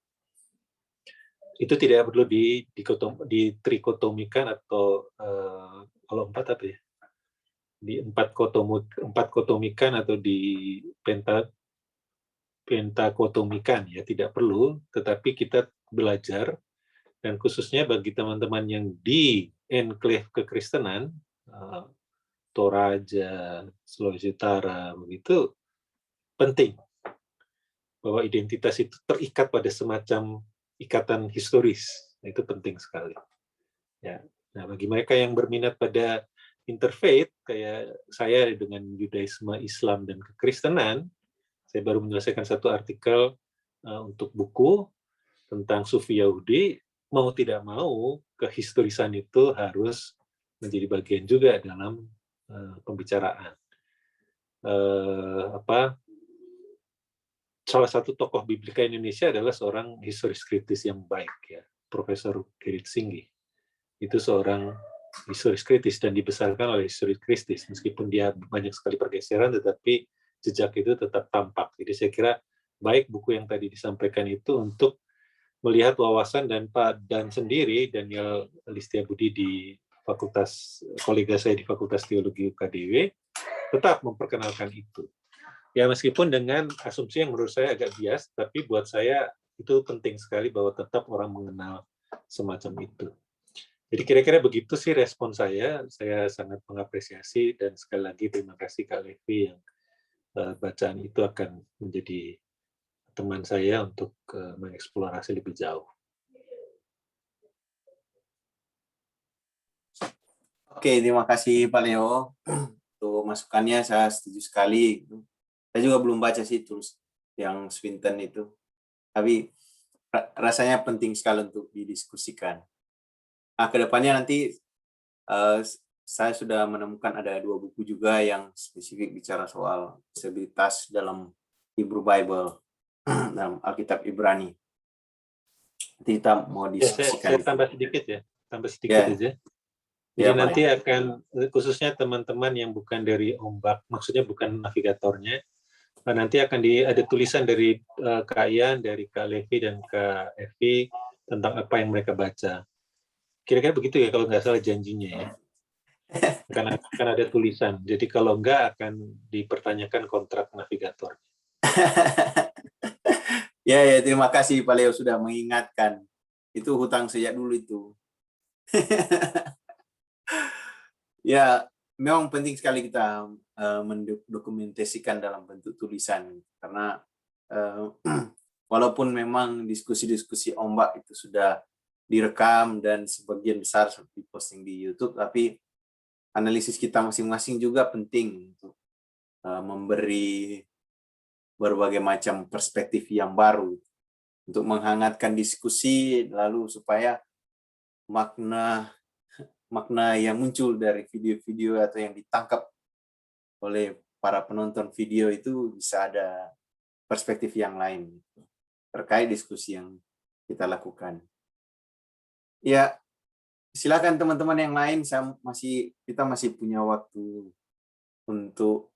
itu tidak perlu ditrikotomikan atau kalau empat apa ya, di empat kotomikan atau di pentakotomikan ya, tidak perlu, tetapi kita belajar. Dan khususnya bagi teman-teman yang di enklave kekristenan, Toraja, Sulawesi Utara, begitu penting bahwa identitas itu terikat pada semacam ikatan historis. Itu penting sekali. Ya. Nah, bagi mereka yang berminat pada interfaith, kayak saya dengan Judaisme, Islam, dan kekristenan, saya baru menyelesaikan satu artikel untuk buku tentang Sufi Yahudi. Mau tidak mau, kehistorisan itu harus menjadi bagian juga dalam pembicaraan. Salah satu tokoh Biblika Indonesia adalah seorang historis kritis yang baik ya, Profesor Gerrit Singgi. Itu seorang historis kritis dan dibesarkan oleh historis kritis, meskipun dia banyak sekali pergeseran, tetapi jejak itu tetap tampak. Jadi saya kira baik buku yang tadi disampaikan itu untuk melihat wawasan dan sendiri Daniel Listiabudi di kolega saya di Fakultas Teologi UKDW tetap memperkenalkan itu. Ya meskipun dengan asumsi yang menurut saya agak bias, tapi buat saya itu penting sekali bahwa tetap orang mengenal semacam itu. Jadi kira-kira begitu sih respon saya. Saya sangat mengapresiasi dan sekali lagi terima kasih Kak Levi yang bacaan itu akan menjadi teman saya untuk mengeksplorasi lebih jauh. Oke, terima kasih Pak Leo untuk masukannya saya setuju sekali. Saya juga belum baca sih tools yang Swinton itu, tapi rasanya penting sekali untuk didiskusikan. Nah, kedepannya nanti saya sudah menemukan ada 2 buku juga yang spesifik bicara soal disabilitas dalam Hebrew Bible, dalam Alkitab Ibrani. Nanti kita mau Ya, saya diskusikan. tambah sedikit Ya. aja. Jadi Ya, nanti akan, khususnya teman-teman yang bukan dari ombak, maksudnya bukan navigatornya, nanti akan ada tulisan dari Kak Ian, dari Kak Levi, dan Kak Evi tentang apa yang mereka baca. Kira-kira begitu ya kalau nggak salah janjinya ya. Akan ada tulisan. Jadi kalau nggak akan dipertanyakan kontrak navigator. Ya, terima kasih Pak Leo sudah mengingatkan. Itu hutang sejak dulu itu. Ya, memang penting sekali kita mendokumentasikan dalam bentuk tulisan, karena walaupun memang diskusi-diskusi ombak itu sudah direkam dan sebagian besar diposting di YouTube, tapi analisis kita masing-masing juga penting untuk memberi berbagai macam perspektif yang baru untuk menghangatkan diskusi, lalu supaya makna yang muncul dari video-video atau yang ditangkap oleh para penonton video itu bisa ada perspektif yang lain terkait diskusi yang kita lakukan. Ya, silakan teman-teman yang lain. Kita masih punya waktu untuk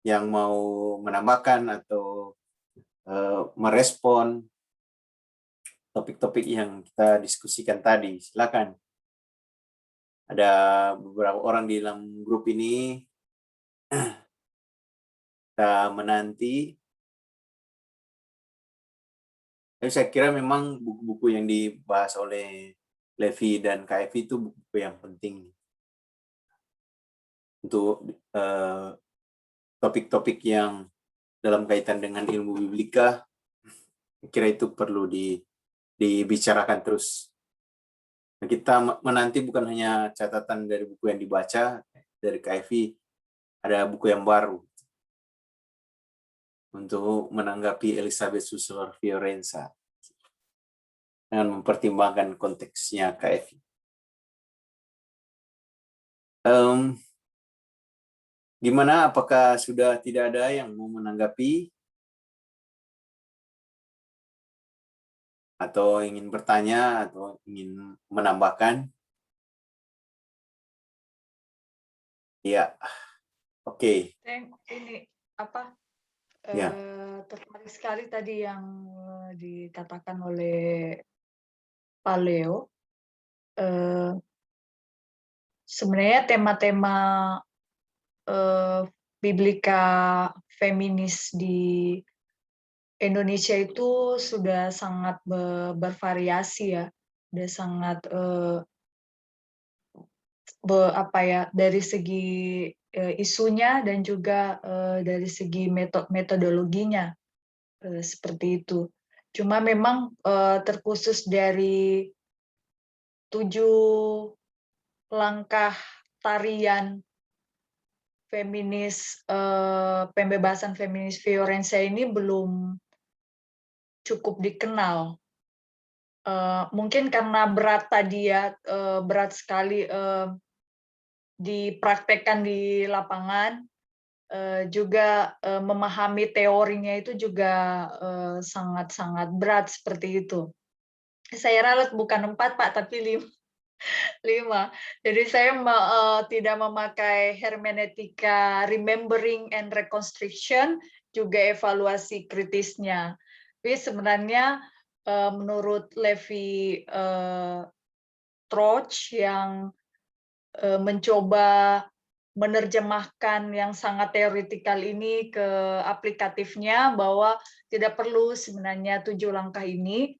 yang mau menambahkan atau merespon topik-topik yang kita diskusikan tadi. Silakan. Ada beberapa orang di dalam grup ini, kita menanti. Tapi saya kira memang buku-buku yang dibahas oleh Levi dan KFV itu buku yang penting untuk topik-topik yang dalam kaitan dengan ilmu biblika. Saya kira itu perlu dibicarakan terus. Nah, kita menanti bukan hanya catatan dari buku yang dibaca dari KFV, ada buku yang baru untuk menanggapi Elizabeth Susler Fiorenza dengan mempertimbangkan konteksnya KFV. Gimana? Apakah sudah tidak ada yang mau menanggapi atau ingin bertanya atau ingin menambahkan? Ya, oke. Ini apa? Ya. Tertarik sekali tadi yang dikatakan oleh Pak Leo. Sebenarnya tema-tema biblika feminis di Indonesia itu sudah sangat bervariasi ya, sudah sangat dari segi isunya dan juga dari segi metodologinya seperti itu. Cuma memang terkhusus dari 7 langkah tarian feminis, pembebasan feminis Fiorenza ini belum cukup dikenal. Mungkin karena berat tadi ya, berat sekali dipraktekkan di lapangan, juga memahami teorinya itu juga sangat-sangat berat seperti itu. Saya ralat bukan 4 Pak, tapi 5. Jadi saya tidak memakai hermeneutika remembering and reconstruction, juga evaluasi kritisnya. Tapi sebenarnya menurut Levi Strauch yang mencoba menerjemahkan yang sangat teoretikal ini ke aplikatifnya, bahwa tidak perlu sebenarnya 7 langkah ini.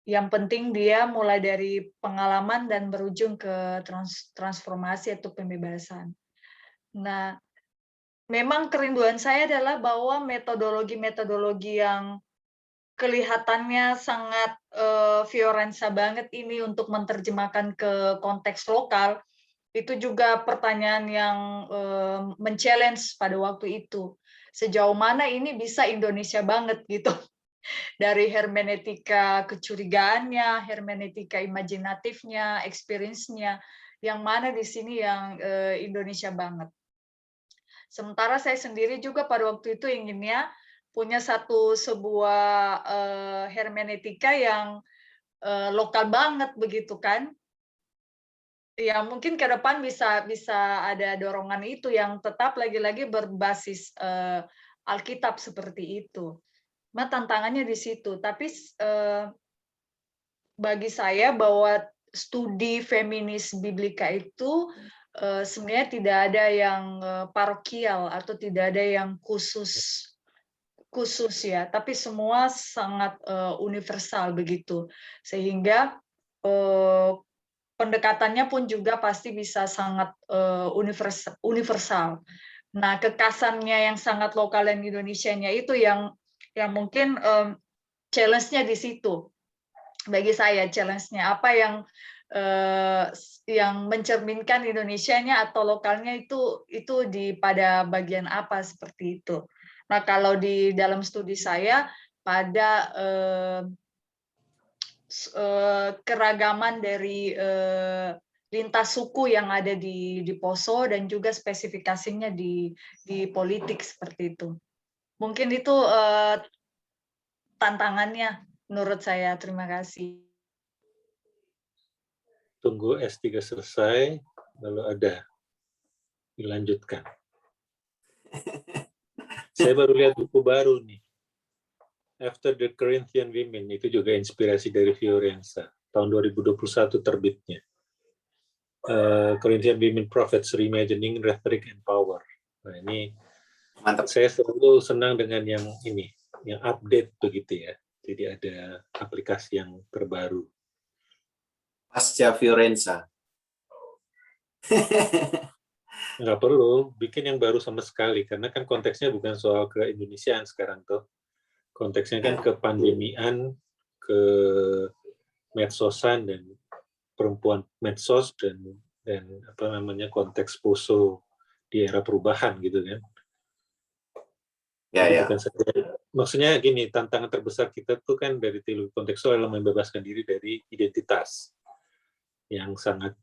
Yang penting dia mulai dari pengalaman dan berujung ke transformasi atau pembebasan. Nah, memang kerinduan saya adalah bahwa metodologi-metodologi yang kelihatannya sangat Fiorenza banget ini untuk menerjemahkan ke konteks lokal, itu juga pertanyaan yang men-challenge pada waktu itu. Sejauh mana ini bisa Indonesia banget gitu. Dari hermeneutika kecurigaannya, hermeneutika imajinatifnya, experience-nya, yang mana di sini yang Indonesia banget. Sementara saya sendiri juga pada waktu itu inginnya punya sebuah hermeneutika yang lokal banget begitu kan. Ya mungkin ke depan bisa ada dorongan itu yang tetap lagi-lagi berbasis Alkitab seperti itu. Nah, tantangannya di situ. Tapi bagi saya bahwa studi feminis biblika itu sebenarnya tidak ada yang parokial atau tidak ada yang khusus ya, tapi semua sangat universal begitu. Sehingga pendekatannya pun juga pasti bisa sangat universal. Nah, kekasannya yang sangat lokal dan Indonesianya itu yang mungkin challenge-nya di situ. Bagi saya challenge-nya apa yang mencerminkan Indonesianya atau lokalnya itu pada bagian apa seperti itu. Nah, kalau di dalam studi saya pada keragaman dari lintas suku yang ada di Poso dan juga spesifikasinya di politik seperti itu. Mungkin itu tantangannya menurut saya. Terima kasih. Tunggu S3 selesai, lalu ada dilanjutkan. Saya baru lihat buku baru nih. After the Corinthian Women, itu juga inspirasi dari Fiorenza. Tahun 2021 terbitnya. Corinthian Women Prophets, Reimagining Rhetoric and Power. Nah, ini Mantap. saya selalu senang dengan yang ini, yang update begitu ya. Jadi ada aplikasi yang terbaru. Pasca Fiorenza. Nggak perlu bikin yang baru sama sekali, karena kan konteksnya bukan soal ke-Indonesiaan sekarang tuh. Konteksnya kan ke pandemian, ke medsosan dan perempuan medsos dan apa namanya konteks Poso di era perubahan gitu kan. Ya, ya. Bukan saja, maksudnya gini, tantangan terbesar kita tuh kan dari teologi kontekstual adalah membebaskan diri dari identitas yang sangat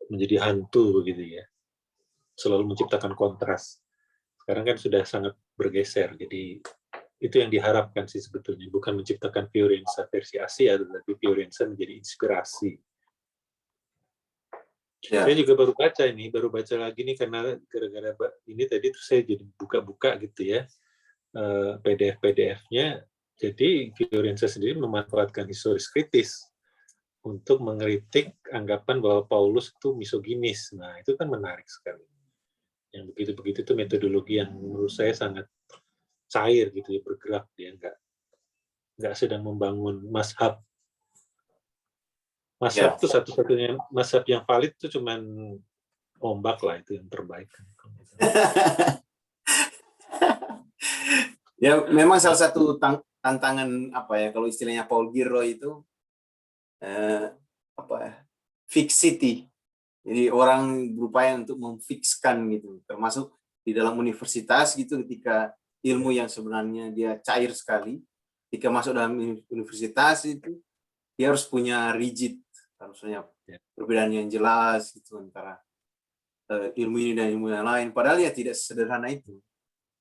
menjadi hantu begitu ya. Selalu menciptakan kontras. Sekarang kan sudah sangat bergeser, jadi itu yang diharapkan sih sebetulnya, bukan menciptakan Fiorenza versi Asia, tetapi Fiorenza menjadi inspirasi. Ya. Saya juga baru baca lagi nih karena gara-gara ini tadi tuh saya jadi buka-buka gitu ya PDF-nya. Jadi Fiorenza sendiri memanfaatkan historis kritis untuk mengkritik anggapan bahwa Paulus itu misoginis. Nah itu kan menarik sekali. Yang begitu-begitu itu metodologi yang menurut saya sangat cair gitu ya, bergerak, dia nggak sedang membangun mazhab. Mazhab itu satu-satunya mazhab yang valid itu cuman ombak lah, itu yang terbaik. Ya memang salah satu tantangan apa ya, kalau istilahnya Paul Giro itu fixity. Jadi orang berupaya untuk memfikskan gitu, termasuk di dalam universitas gitu, ketika ilmu yang sebenarnya dia cair sekali, ketika masuk dalam universitas itu dia harus punya rigid, harusnya perbedaan yang jelas gitu antara ilmu ini dan ilmu yang lain. Padahal ya tidak sederhana itu,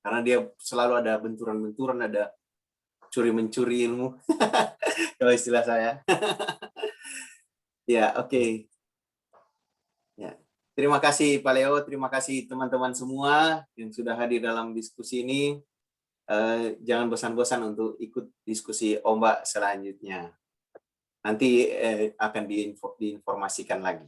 karena dia selalu ada benturan-benturan, ada curi-mencuri ilmu, kalau istilah saya. Ya, oke. Ya. Terima kasih Pak Leo, terima kasih teman-teman semua yang sudah hadir dalam diskusi ini. Jangan bosan-bosan untuk ikut diskusi ombak selanjutnya. Nanti akan diinformasikan lagi.